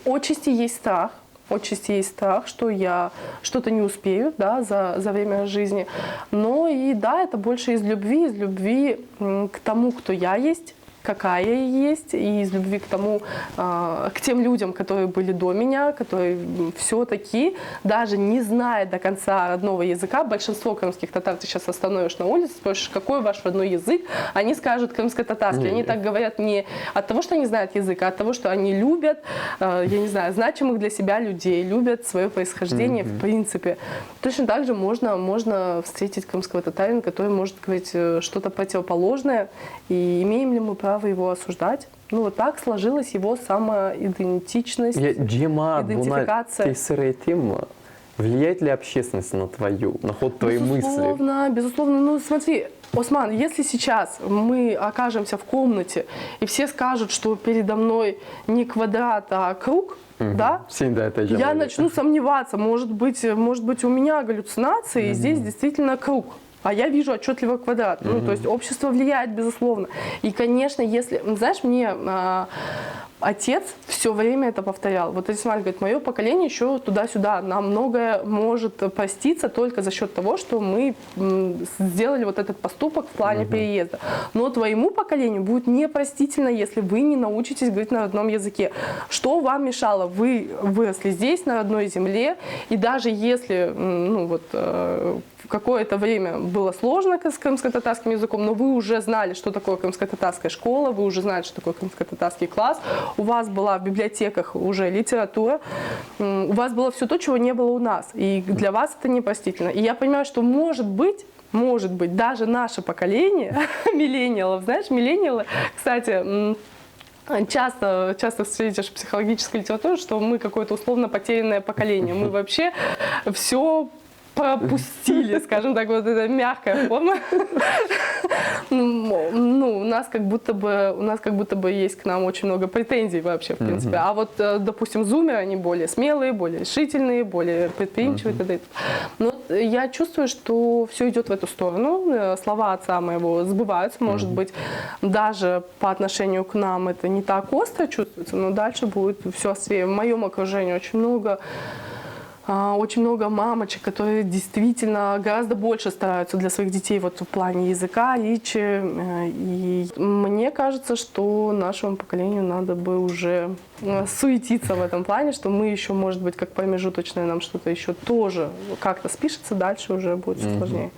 отчасти есть страх. Отчасти есть страх, что я что-то не успею, да, за время жизни. Но и да, это больше из любви к тому, кто я есть, какая я есть, и из любви к тому, к тем людям, которые были до меня, которые все-таки, даже не зная до конца родного языка, большинство крымских татар, ты сейчас остановишь на улице, спросишь, какой ваш родной язык, они скажут крымско-татарский. Они так говорят не от того, что они знают язык, а от того, что они любят, я не знаю, значимых для себя людей, любят свое происхождение в принципе. Точно так же можно встретить крымского татарина, который может говорить что-то противоположное, и имеем ли мы право его осуждать? Ну, вот так сложилась его самоидентичность, идентификация. Влияет ли общественность на ход твоей мысли? Безусловно. Ну, смотри, Осман, если сейчас мы окажемся в комнате, и все скажут, что передо мной не квадрат, а круг, да? Я начну сомневаться, может быть, у меня галлюцинации, и здесь действительно круг. а я вижу отчетливо квадрат. Ну, то есть общество влияет, безусловно. И, конечно, если... Знаешь, мне отец все время это повторял. Вот если говорит, мое поколение еще туда-сюда, нам многое может проститься только за счет того, что мы сделали вот этот поступок в плане переезда. Но твоему поколению будет непростительно, если вы не научитесь говорить на родном языке. Что вам мешало? Вы выросли здесь, на родной земле, и даже если какое-то время было сложно с крымско-татарским языком, но вы уже знали, что такое крымско-татарская школа, вы уже знали, что такое крымско-татарский класс, у вас была в библиотеках уже литература, у вас было все то, чего не было у нас, и для вас это непростительно. И я понимаю, что может быть, даже наше поколение, миллениалов, знаешь, миллениалы, кстати, часто встретишь в психологической литературе, что мы какое-то условно потерянное поколение, мы вообще все пропустили, скажем так, вот эта мягкая форма. Ну, у нас как будто бы есть к нам очень много претензий вообще, в принципе. А вот, допустим, зумеры, они более смелые, более решительные, более предприимчивые. т.д. Но я чувствую, что все идет в эту сторону. Слова отца моего сбываются, может быть, даже по отношению к нам это не так остро чувствуется, но дальше будет все острее. В моем окружении очень много мамочек, которые действительно гораздо больше стараются для своих детей вот в плане языка, речи. И мне кажется, что нашему поколению надо бы уже суетиться в этом плане, что мы еще, может быть, как промежуточное нам что-то еще тоже как-то спишется, дальше уже будет сложнее.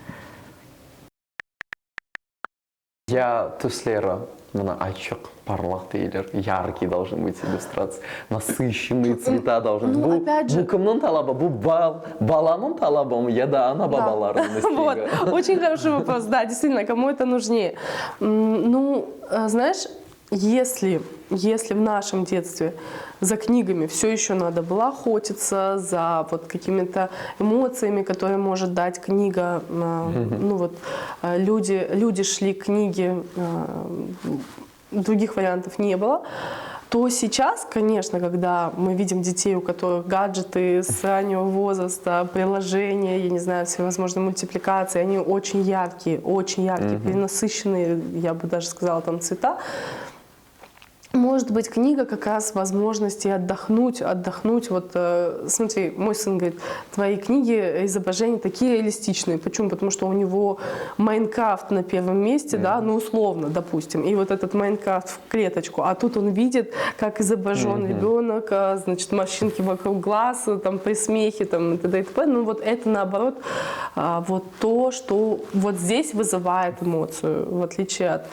Я түслері мына ачық, parlaq değiller, яркий должен быть иллюстрация, насыщенные цвета должны быть. Ну, опять же... Bu кімнің талабы? Bu баланың талабы ма, я да ана бабаларының істегі? Вот, очень хороший вопрос, да, действительно, кому это нужнее? Ну, знаешь, если в нашем детстве за книгами все еще надо было охотиться, за вот какими-то эмоциями, которые может дать книга, ну вот люди шли к книге, других вариантов не было, то сейчас, конечно, когда мы видим детей, у которых гаджеты с раннего возраста, приложения, я не знаю, всевозможные мультипликации, они очень яркие, перенасыщенные, я бы даже сказала, там цвета. Может быть, книга как раз возможности отдохнуть. Вот, смотри, мой сын говорит, твои книги, изображения такие реалистичные. Почему? Потому что у него Майнкрафт на первом месте, да, ну условно, допустим, и вот этот Майнкрафт в клеточку, а тут он видит, как изображен ребенок, значит, морщинки вокруг глаз, там, при смехе, там, и т.д. и т.п. Ну вот это, наоборот, вот то, что вот здесь вызывает эмоцию, в отличие от...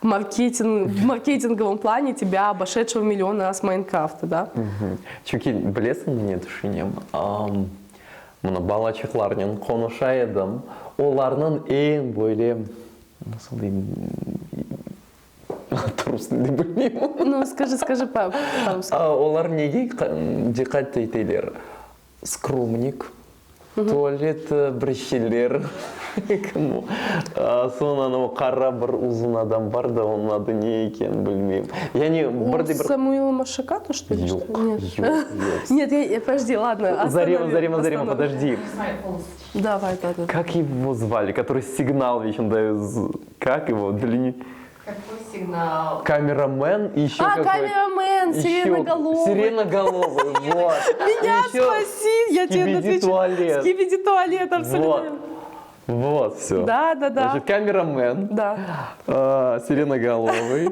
в маркетинговом плане тебя обошедшего миллион раз Майнкрафта, да? Чуки, білесің не düşünем? Мұны балачықлармен конуша едім. Оларның ең böyle, nasıl diyeyim, тұрысынды білмеймін. Ну, скажи по-русски. Олар неге диққат етелер? Скромник, туалет біршелер. Соны анау қара бір ұзын адам бар да, оның аты не екенін білмеймін. Самуил Машакату, что ли? Жоқ. Нет, подожди, ладно. Зарема, подожди. Давай. Как его звали? Который сигнал вечно дает. Как его? Какой сигнал? Камерамен и еще какой-то... камерамен, сиреноголовый. Сиреноголовый, вот. Меня спаси, я тебе отвечу. Скибиди туалет, абсолютно. Вот, все. Да. Значит, камерамен, сиреноголовый,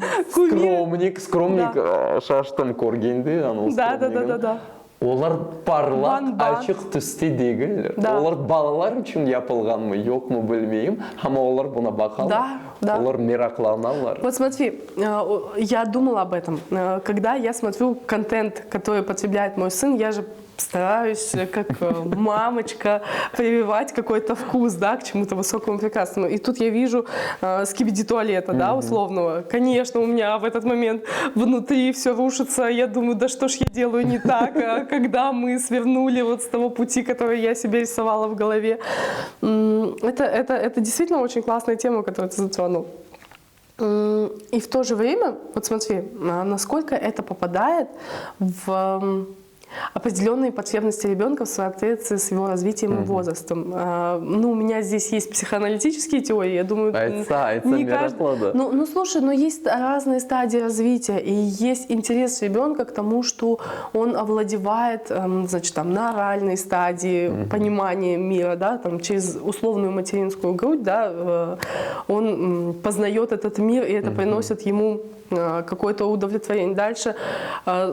скромник, шаштан коргенді, Да. Олар парлақ, ашық түсте дегілер. Олар балалар үшін япылған ма, жоқ му білмеймін, ama олар бұна бақалар. Олар мерақланалар. Вот смотри, я думала об этом. Когда я смотрю контент, который потребляет мой сын, я же стараюсь, как мамочка, прививать какой-то вкус, да, к чему-то высокому, прекрасному. И тут я вижу скибиди туалета, да, условного. Конечно, у меня в этот момент внутри все рушится. Я думаю, да что ж я делаю не так, когда мы свернули вот с того пути, который я себе рисовала в голове. Это действительно очень классная тема, которую ты затронул. И в то же время, вот смотри, насколько это попадает в определенные потребности ребенка в соответствии с его развитием и возрастом. Ну, у меня здесь есть психоаналитические теории, я думаю, не каждый... Ну, слушай, но есть разные стадии развития, и есть интерес ребенка к тому, что он овладевает, значит, там, на оральной стадии понимания мира, да, там, через условную материнскую грудь, да, он познает этот мир, и это приносит ему какое-то удовлетворение. Дальше,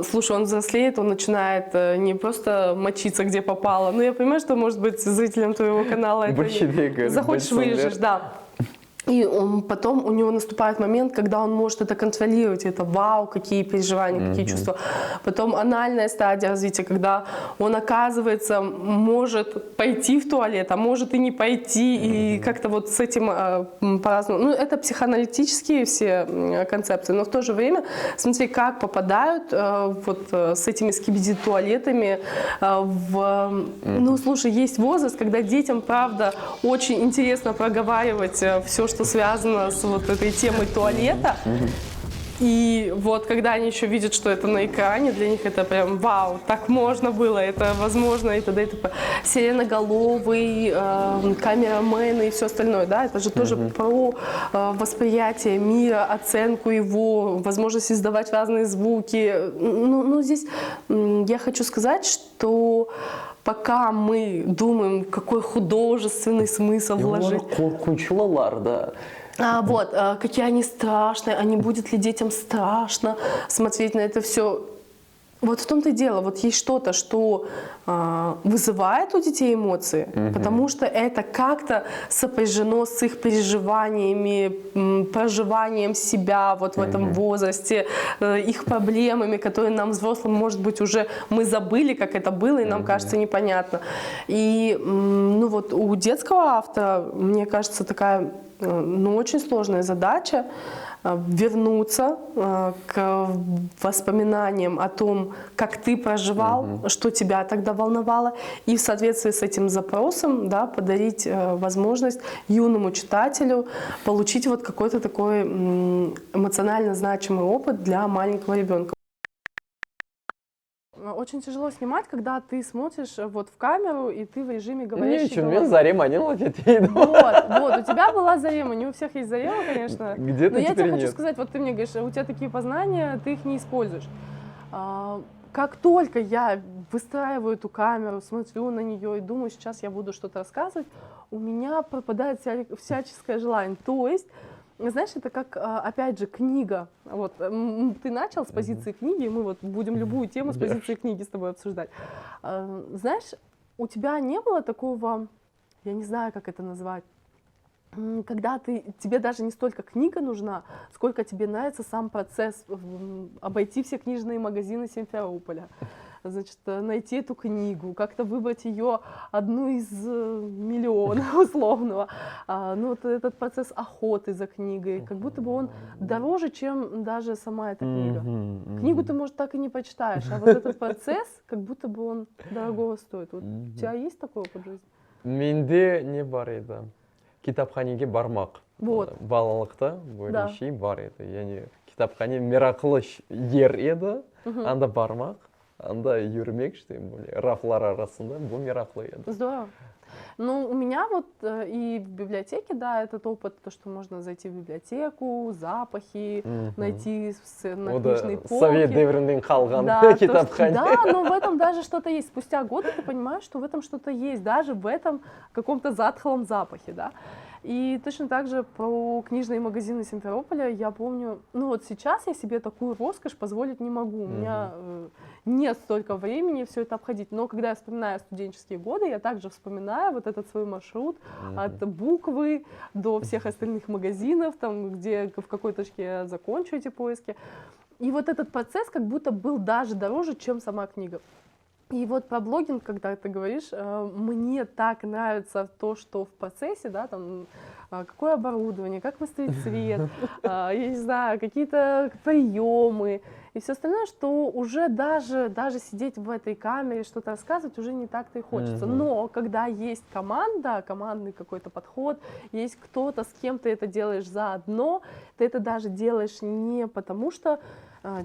слушай, он взрослеет, он начинает не просто мочиться, где попало. Ну, я понимаю, что, может быть, зрителям твоего канала это захочешь, вырежешь, да. И потом у него наступает момент, когда он может это контролировать. Это вау, какие переживания, какие чувства. Потом анальная стадия развития, когда он, оказывается, может пойти в туалет, а может и не пойти. И как-то вот с этим по-разному. Ну, это психоаналитические все концепции. Но в то же время, смотри, как попадают вот с этими скибиди-туалетами в... Ну, слушай, есть возраст, когда детям, правда, очень интересно проговаривать все, что связано с вот этой темой туалета. И вот когда они еще видят, что это на экране, для них это прям вау, так можно было, это возможно, и т.д. и т.п. Сиреноголовый, камерамены и все остальное, да, это же тоже про восприятие мира, оценку его, возможность издавать разные звуки. Ну, здесь я хочу сказать, что пока мы думаем, какой художественный смысл вложить. Вот, какие они страшные, а не будет ли детям страшно смотреть на это все. Вот в том-то и дело, вот есть что-то, что вызывает у детей эмоции, потому что это как-то сопряжено с их переживаниями, проживанием себя вот в этом возрасте, их проблемами, которые нам, взрослым, может быть, уже мы забыли, как это было, и нам кажется непонятно. И ну вот у детского автора, мне кажется, такая очень сложная задача вернуться к воспоминаниям о том, как ты проживал, что тебя тогда волновало, и в соответствии с этим запросом, да, подарить возможность юному читателю получить вот какой-то такой эмоционально значимый опыт для маленького ребенка. Очень тяжело снимать, когда ты смотришь вот в камеру, и ты в режиме говорящего. Ничего, зарема не ловит. Вот, у тебя была зарема, не у всех есть зарема, конечно. Где-то но я тебе хочу нет. сказать, вот ты мне говоришь, у тебя такие познания, ты их не используешь. Как только я выстраиваю эту камеру, смотрю на нее и думаю, сейчас я буду что-то рассказывать, у меня пропадает всяческое желание. То есть, знаешь, это как, опять же, книга. Вот, ты начал с позиции книги, и мы вот будем любую тему с позиции книги с тобой обсуждать. Знаешь, у тебя не было такого, я не знаю, как это назвать, когда тебе даже не столько книга нужна, сколько тебе нравится сам процесс обойти все книжные магазины Симферополя, значит, найти эту книгу, как-то выбрать ее одну из миллиона условного. Ну, вот этот процесс охоты за книгой, как будто бы он дороже, чем даже сама эта книга. Книгу ты, может, так и не почитаешь, а вот этот процесс, как будто бы он дорогого стоит. Вот у тебя есть такой опыт жизни? Менде не бар еді. Китапханеге бармақ. Вот. Балалықта бөлінше бар еді. Яғни китапхане мирақлы ер еді, анда бармақ, анда жүрмек, тем более, рафлар арасында, бұл мирақлы еді. Здорово. Ну, у меня вот и в библиотеке, да, этот опыт, то, что можно зайти в библиотеку, запахи, найти на книжной полке. Совет дәуірінен қалған китапхане. Да, но в этом даже что-то есть. Спустя годы ты понимаешь, что в этом что-то есть, даже в этом каком-то затхлом запахе, да. И точно так же про книжные магазины Симферополя я помню, ну вот сейчас я себе такую роскошь позволить не могу, у меня нет столько времени все это обходить, но когда я вспоминаю студенческие годы, я также вспоминаю вот этот свой маршрут от буквы до всех остальных магазинов, там, где в какой точке я закончу эти поиски. И вот этот процесс как будто был даже дороже, чем сама книга. И вот про блогинг, когда ты говоришь, мне так нравится то, что в процессе, да, там, какое оборудование, как выставить свет, я не знаю, какие-то приемы и все остальное, что уже даже сидеть в этой камере, что-то рассказывать уже не так-то и хочется. Но когда есть команда, командный какой-то подход, есть кто-то, с кем ты это делаешь заодно, ты это даже делаешь не потому, что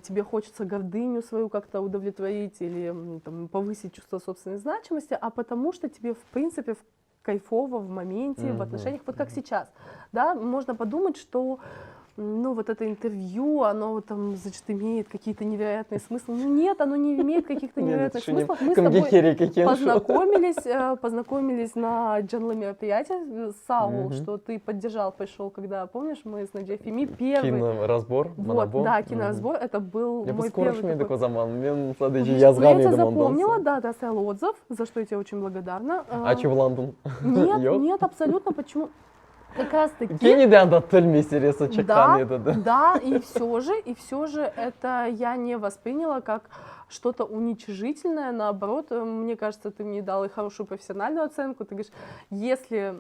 тебе хочется гордыню свою как-то удовлетворить или там, повысить чувство собственной значимости, а потому что тебе, в принципе, кайфово в моменте, в отношениях, вот как сейчас. Да? Можно подумать, что ну, вот это интервью, оно там, значит, имеет какие-то невероятные смыслы. Ну, нет, оно не имеет каких-то невероятных смыслов. Мы с тобой познакомились на джангле-мероприятии с САУ, что ты поддержал, пришел, когда, помнишь, мы с Надей Феми первый. Киноразбор? Вот, да, киноразбор, это был мой первый такой. Я тебя запомнила, да, ты оставила отзыв, за что я тебе очень благодарна. Ачывландым? Нет, абсолютно, почему? Как раз таки. Кениден тіл мәселесі шыққан еді. Да, и все же это я не восприняла как что-то уничижительное, наоборот, мне кажется, ты мне дал и хорошую профессиональную оценку, ты говоришь, если,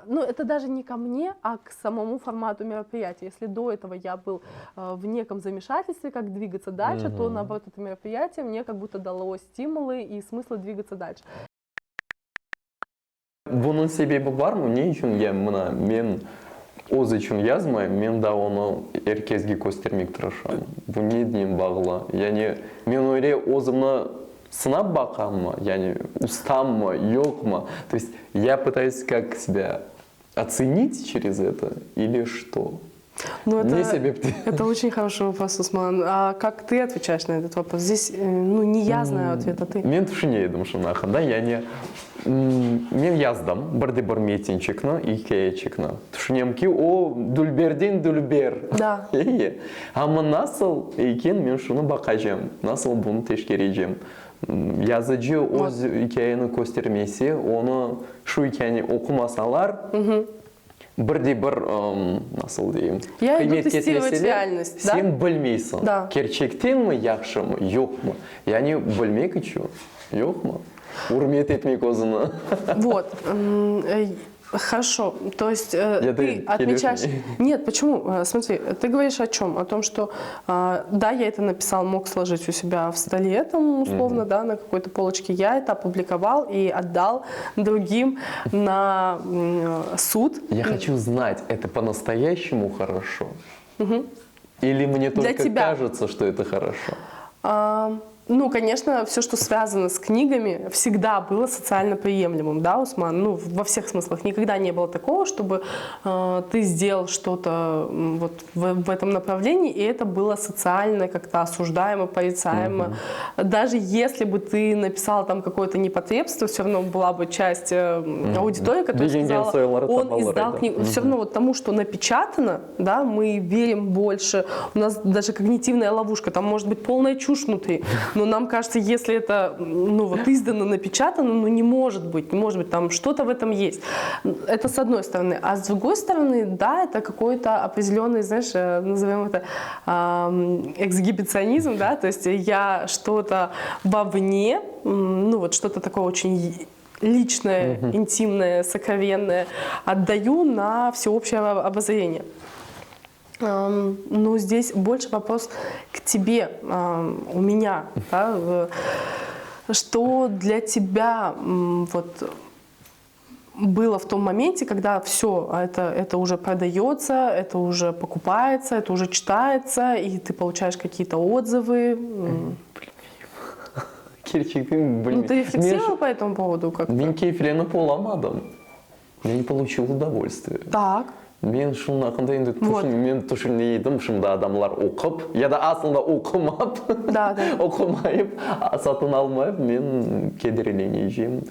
ну это даже не ко мне, а к самому формату мероприятия, если до этого я был в неком замешательстве, как двигаться дальше, то наоборот это мероприятие мне как будто дало стимулы и смысл двигаться дальше. Bunun sebebi var mı? Ne için men oz için yazmayım, men de onu herkesге göstermek тырышамын. Bu неден bağlı? Yani men öyle озымны сынап бақамын, yani устам мı, yok mu? То есть я пытаюсь как себя оценить через это или что? Ну, не себепті. Это очень хороший вопрос, Усман. А как ты отвечаешь на этот вопрос? Здесь, ну, не я знаю ответ, а ты. Мен түшінейдім шынақы, да, yani мен яздым бірде-бір метинчикні, икеячикні. Түшінем ки, о, дүлберден дүлбер. Да. Ама насыл екен мен шуны бақажем, насыл бұны тешкережем. Yazıcı o hikayenin göstermesi, onu şu hikayeyi okumасалар, бірде-бір, nasıl diyeyim, я иду тестировать реальность, да? Сен білмейсің, да. Керчектен ми, яқшы ма, жоқ ма. Yani білмек үшін, жоқ ма. Урмет етмек өзіні. Вот. Хорошо, то есть ты отмечаешь... Нет, почему? Смотри, ты говоришь о чем? О том, что да, я это написал, мог сложить у себя в столе, там, условно, да, на какой-то полочке. Я это опубликовал и отдал другим на суд. Я хочу знать, это по-настоящему хорошо? Или мне только кажется, что это хорошо? Ну, конечно, все, что связано с книгами, всегда было социально приемлемым, да, Усман? Ну, во всех смыслах. Никогда не было такого, чтобы ты сделал что-то вот в этом направлении, и это было социально как-то осуждаемо, порицаемо. Даже если бы ты написал там какое-то непотребство, все равно была бы часть аудитории, которая сказала, он издал книгу. Все равно вот тому, что напечатано, да, мы верим больше. У нас даже когнитивная ловушка, там может быть полная чушь внутри. Но нам кажется, если это, ну, вот издано, напечатано, ну, не может быть, там что-то в этом есть. Это с одной стороны. А с другой стороны, да, это какой-то определенный, знаешь, назовем это эксгибиционизм, да, то есть я что-то вовне, ну, вот что-то такое очень личное, интимное, сокровенное отдаю на всеобщее обозрение. Ну, здесь больше вопрос к тебе, у меня, да, что для тебя вот было в том моменте, когда все, это уже продается, это уже покупается, это уже читается, и ты получаешь какие-то отзывы. Ну, ты рефлексировал по этому поводу как-то? Мен кайфленіп оламадым. Я не получил удовольствия. Так. Мен шуны ақында енді мен түшінейдім, шында адамлар оқып, я да асылда оқымап, оқымайып, сатын алмайып, мен кедерленежем.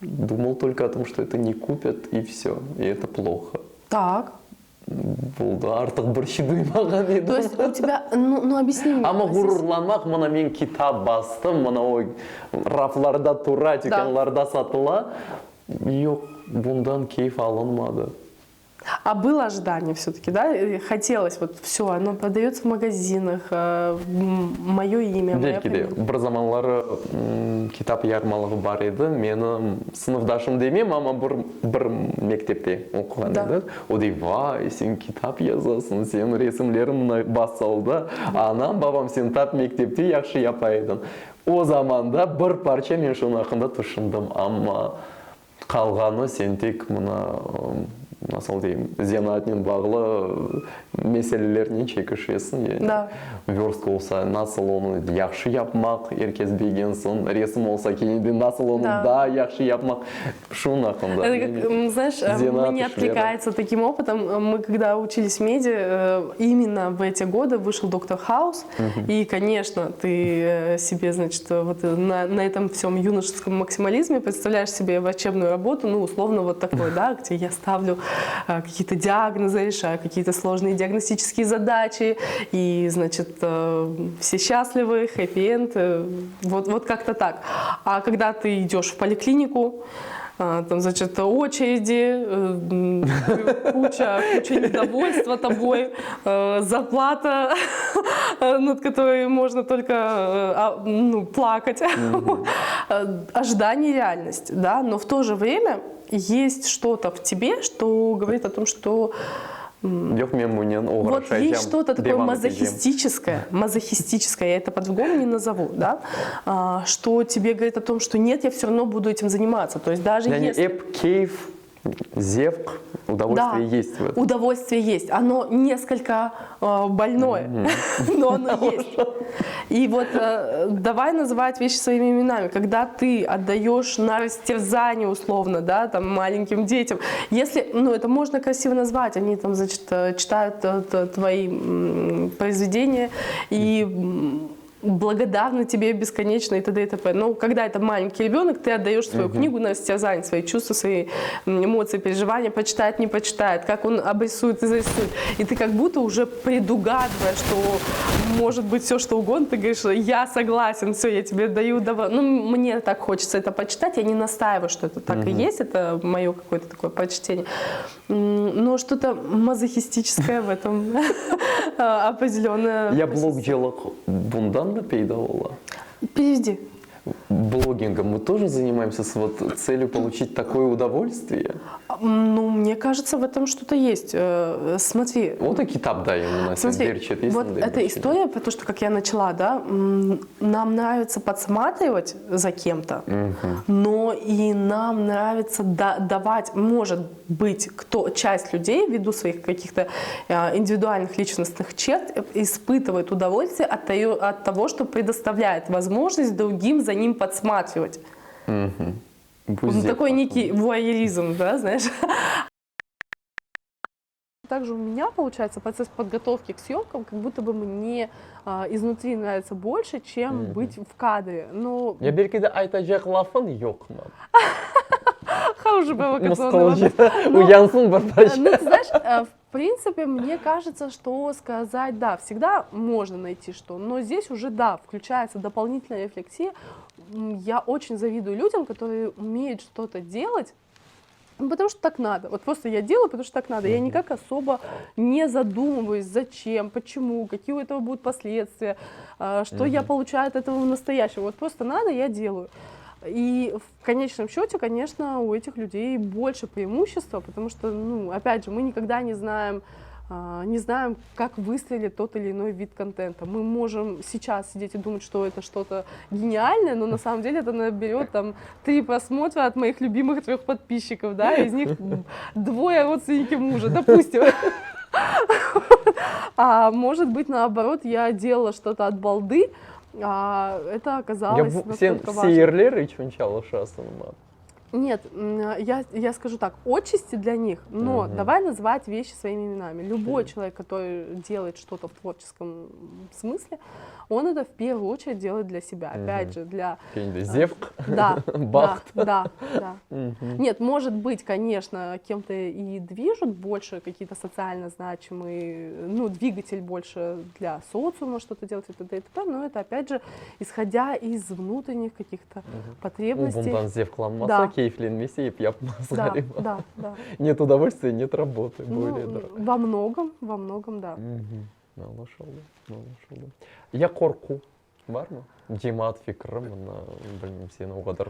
Думал только о том, что это не купят, и все, и это плохо. Так. Болды, артық бір ши дуймаған едім. То есть у тебя, ну объясни мне. Ама ғұрырланмақ, мұна мен китап бастым, мұна ой, рафларда тура, дүкенларда сатыла. Жоқ, бұндан кейф алынмады. А было ожидание все-таки, да? Хотелось, вот все, оно продается в магазинах, мое имя, моя фамилия. Бір заманлары китап ярмалығы бар еді, мені сыныфдашым демеймін, ама бір мектепте оқыған еді. О дей, вай, сен китап yazасың, сен ресімлерін бас салды, анам, бабам сен тап мектепте яқшы япайдың. О заманда бір парча мен шуның ақында тұшындым, ама қалғаны сен тек мұна, насыл деймін, зиянатмен бағылы Мәселелеріне чекішесің. Да. Верстка болса, насыл оны яқшы yapmak, еркес беген сон. Ресім болса, кейінде насыл оны да яқшы yapmak. Шун ақында. Это как, знаешь, мы не отвлекается таким опытом. Мы когда учились в меди, именно в эти годы вышел «Доктор Хаус». И, конечно, ты себе, значит, вот на этом всем юношеском максимализме представляешь себе врачебную работу, ну, условно, вот такой, да, где я ставлю какие-то диагнозы, решаю какие-то сложные диагностические задачи, и, значит, все счастливы, хэппи-энд, вот как-то так. А когда ты идешь в поликлинику, там, значит, очереди, куча недовольства тобой, зарплата, над которой можно только плакать, ожидание, реальность, да, но в то же время есть что-то в тебе, что говорит о том, что вот есть что-то такое мазохистическое, я это по-другому не назову, да, что тебе говорит о том, что нет, я все равно буду этим заниматься. То есть даже если... Кейф, зевк, удовольствие есть в этом. Удовольствие есть. Оно несколько больное, но оно есть. И вот давай называть вещи своими именами. Когда ты отдаешь на растерзание условно, да, там, маленьким детям, если, ну, это можно красиво назвать, они там, значит, читают твои произведения и благодарны тебе бесконечно и т.д. и т.п. Но когда это маленький ребенок, ты отдаешь свою книгу на растерзание, свои чувства, свои эмоции, переживания, почитает, не почитает, как он обрисует и зарисует. И ты как будто уже предугадывая, что может быть все что угодно, ты говоришь, я согласен, все, я тебе даю добро. Ну, мне так хочется это почитать, я не настаиваю, что это так и есть, это мое какое-то такое прочтение. Но что-то мазохистическое в этом определенное. Я блог делал бундан да пейдавола. Переведи. Блогингом мы тоже занимаемся с вот целью получить такое удовольствие? Ну, мне кажется, в этом что-то есть. Смотри. Вот и китап даем у нас. Смотри, вот эта история про то, что, как я начала, да, нам нравится подсматривать за кем-то, но и нам нравится давать, может быть, часть людей, ввиду своих каких-то индивидуальных личностных черт, испытывает удовольствие от того, что предоставляет возможность другим за ним подсматривать. Такой некий вуайеризм, да, знаешь. Также у меня получается процесс подготовки к съемкам, как будто бы мне изнутри нравится больше, чем быть в кадре. Но... Я belki de айтacak lafın yok mu? Хороший провокационный вопрос. Уянсун бардача. Ну, ты знаешь, в принципе, мне кажется, что сказать, да, всегда можно найти что, но здесь уже, да, включается дополнительная рефлексия. Я очень завидую людям, которые умеют что-то делать, потому что так надо. Вот просто я делаю, потому что так надо. Я никак особо не задумываюсь, зачем, почему, какие у этого будут последствия, что я получаю от этого в настоящем. Вот просто надо, я делаю. И в конечном счете, конечно, у этих людей больше преимущества, потому что, ну, опять же, мы никогда не знаем, как выстрелит тот или иной вид контента. Мы можем сейчас сидеть и думать, что это что-то гениальное, но на самом деле это наберет там 3 просмотра от моих любимых 3 подписчиков, да, из них 2 родственники мужа, допустим. А может быть, наоборот, я делала что-то от балды, а это оказалось настолько важно. Нет, я скажу так, отчасти для них, но давай называть вещи своими именами. Любой человек, который делает что-то в творческом смысле, он это в первую очередь делает для себя, опять же, для... Зевк, бахт. Да. Нет, может быть, конечно, кем-то и движут больше какие-то социально значимые, ну, двигатель больше для социума что-то делать, и т.д. и т.п., но это, опять же, исходя из внутренних каких-то потребностей. Да. Нет удовольствия, нет работы. Во многом, да. Я корку бар ма? Жемат фикрі, мына, білмеймін, сені о қадар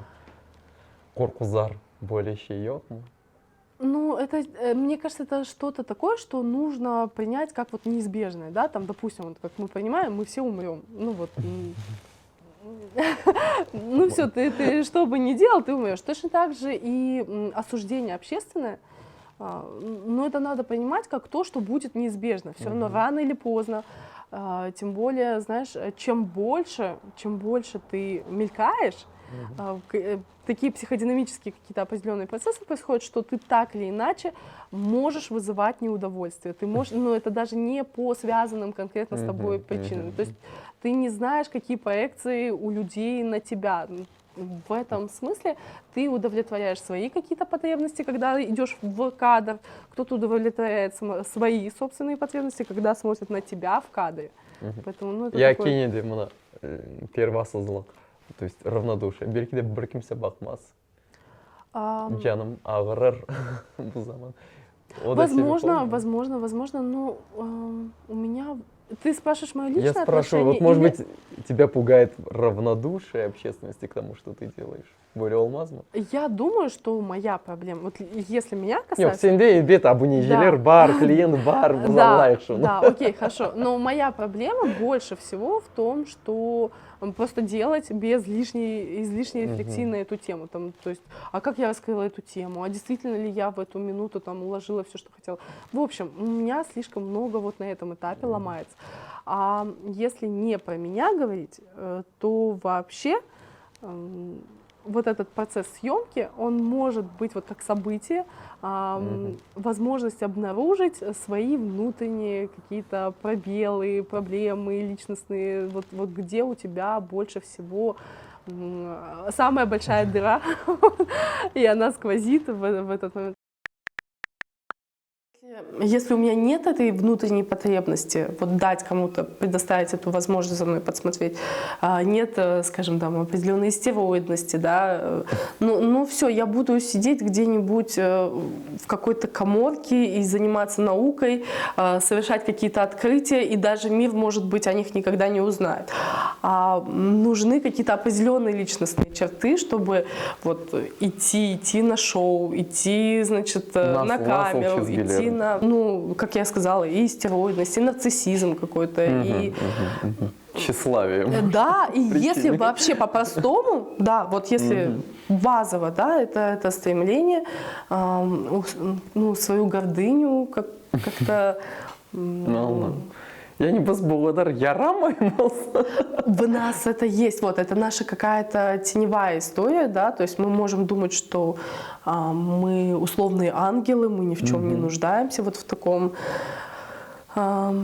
коркузар бөлеші yok mu? Ну, это, мне кажется, это что-то такое, что нужно принять как вот неизбежное, да, там, допустим, вот, как мы понимаем, мы все умрем, ну вот, ну все, ты что бы ни делал, ты умрешь. Точно так же и осуждение общественное, Но это надо понимать как то, что будет неизбежно. Все равно рано или поздно. Тем более, знаешь, чем больше ты мелькаешь, такие психодинамические какие-то определенные процессы происходят, что ты так или иначе можешь вызывать неудовольствие. Ты можешь, но это даже не по связанным конкретно с тобой причинам. То есть ты не знаешь, какие проекции у людей на тебя. В этом смысле ты удовлетворяешь свои какие-то потребности, когда идешь в кадр, кто-то удовлетворяет свои собственные потребности, когда смотрит на тебя в кадре. Поэтому, ну, это Я такой... кейінеде мына первосоздылық, то есть равнодушие. Белки де бір кімсе бақмас. Жаным ағырыр бұл заман. Возможно, но у меня... Ты спрашиваешь мое личное Я отношение? спрашиваю, вот может быть тебя пугает равнодушие общественности к тому, что ты делаешь? Böyle olmaz mı? Я думаю, что моя проблема, вот если меня Yok, касается... sende elbet aboneciler бар, клиент бар, biz anlayıq şunu. Да, окей, хорошо. Но моя проблема больше всего в том, что просто делать без излишней рефлексии на эту тему. Там, то есть, а как я раскрыла эту тему? А действительно ли я в эту минуту там уложила все, что хотела? В общем, у меня слишком много вот на этом этапе ломается. А если не про меня говорить, то вообще вот этот процесс съемки, он может быть вот как событие, возможность обнаружить свои внутренние какие-то пробелы, проблемы личностные, вот где у тебя больше всего самая большая дыра, и она сквозит в этот момент. Если у меня нет этой внутренней потребности, вот дать кому-то, предоставить эту возможность за мной подсмотреть, нет, скажем, там, определенной стероидности, да, ну все, я буду сидеть где-нибудь в какой-то каморке и заниматься наукой, совершать какие-то открытия, и даже мир, может быть, о них никогда не узнает. А нужны какие-то определенные личностные черты, чтобы вот идти на шоу, идти, значит, на камеру, идти на, ну, как я сказала, и стероидность, и нарциссизм какой-то, и... Тщеславие. Да, и если вообще по-простому, да, вот если базово, да, это стремление, ну, свою гордыню как-то... Я не благодарен, я рамаймался. В нас это есть, вот, это наша какая-то теневая история, да, то есть мы можем думать, что мы условные ангелы, мы ни в чем не нуждаемся вот в таком, но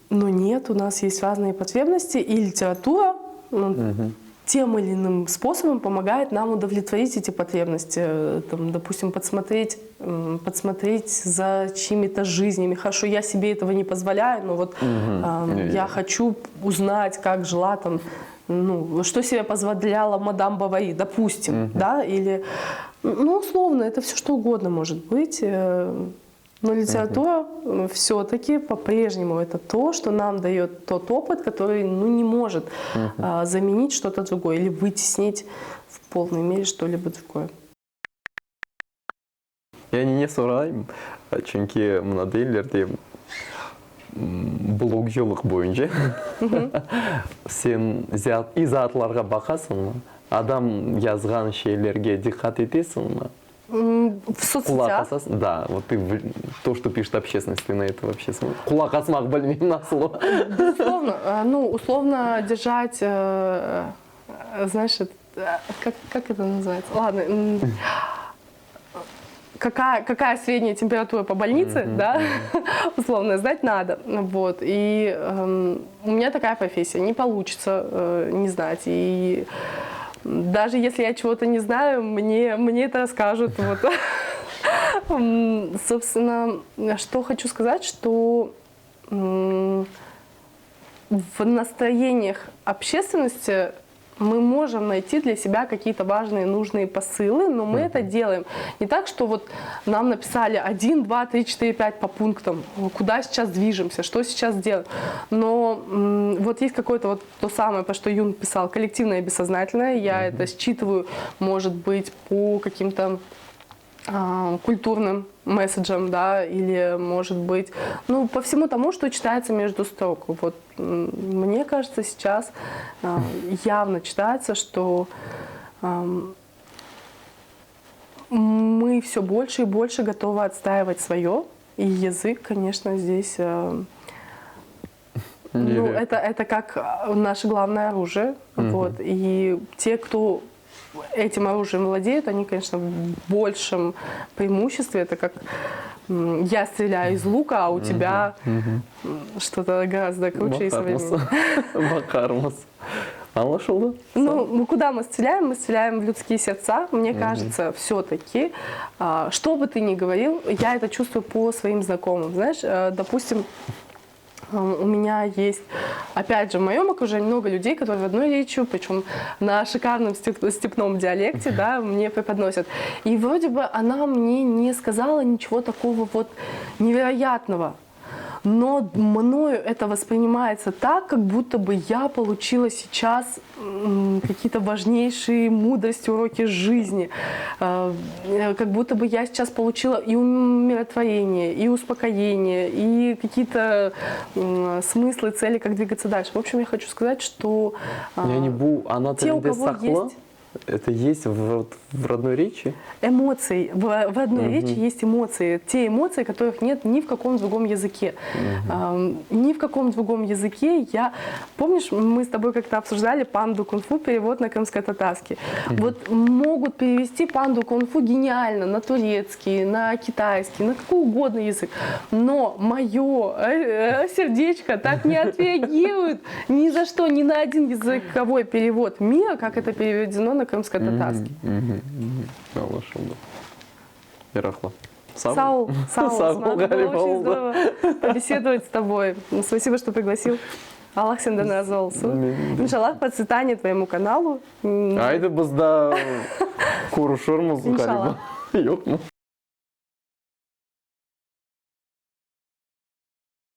нет, у нас есть разные потребности, и литература тем или иным способом помогает нам удовлетворить эти потребности, там, допустим, подсмотреть за чьими-то жизнями. Хорошо, я себе этого не позволяю, но вот я хочу узнать, как жила там, ну, что себе позволяла мадам Бовари, допустим, да, или, ну, условно, это все что угодно может быть. Но литература все-таки по-прежнему это то, что нам дает тот опыт, который, ну, не может заменить что-то другое или вытеснить в полной мере что-либо другое. Я не сұраймын, çünkü мына дейлерде блогжылық бойынша сен изатларға бақасың, адам yazған шейлерге диққат етесің ма? В соцсетях? Да, вот ты то, что пишет общественность, ты на это вообще кулак асмак больным на слово. Безусловно, ну, условно держать, знаешь, как это называется? Ладно, какая средняя температура по больнице, да, условно, знать надо, вот, и у меня такая профессия, не получится не знать, и даже если я чего-то не знаю, мне это расскажут. Вот. Собственно, что хочу сказать, что в настроениях общественности мы можем найти для себя какие-то важные, нужные посылы, но мы это делаем не так, что вот нам написали 1, 2, 3, 4, 5 по пунктам, куда сейчас движемся, что сейчас делаем. Но вот есть какое-то вот то самое, по что Юнг писал, коллективное и бессознательное. Я это считываю, может быть, по каким-то культурным месседжам, да, или, может быть, ну, по всему тому, что читается между строк. Вот, мне кажется, сейчас явно читается, что мы все больше и больше готовы отстаивать свое. И язык, конечно, здесь, ну, это как наше главное оружие. Вот. И те, кто этим оружием владеют, они, конечно, в большем преимуществе. Это как я стреляю из лука, а у тебя что-то гораздо круче и современнее. Бакармас. Аңлашылды? Ну, куда мы стреляем? Мы стреляем в людские сердца. Мне кажется, все-таки, что бы ты ни говорил, я это чувствую по своим знакомым. Знаешь, допустим, у меня есть, опять же, в моем окружении много людей, которые родной речью, причем на шикарном степном диалекте, да, мне преподносят. И вроде бы она мне не сказала ничего такого вот невероятного. Но мною это воспринимается так, как будто бы я получила сейчас какие-то важнейшие мудрости, уроки жизни. Как будто бы я сейчас получила и умиротворение, и успокоение, и какие-то смыслы, цели, как двигаться дальше. В общем, я хочу сказать, что те, у кого есть... Это есть в родной речи? Эмоции. В родной речи есть эмоции. Те эмоции, которых нет ни в каком другом языке. Ни в каком другом языке я... Помнишь, мы с тобой как-то обсуждали панду кунг-фу, перевод на крымско-татарский. Вот могут перевести панду кунг-фу гениально на турецкий, на китайский, на какой угодно язык. Но мое сердечко так не отреагирует ни за что, ни на один языковой перевод мира, как это переведено на крымско-татарский. Аңлашылды. Ярахла. Саул, Саул, было очень здорово побеседовать с тобой. Спасибо, что пригласил. Аллах сенден разы болсын. Иншаллах, процветание твоему каналу. Айды бізда көрушерміз. Иншаллах. Yok mu?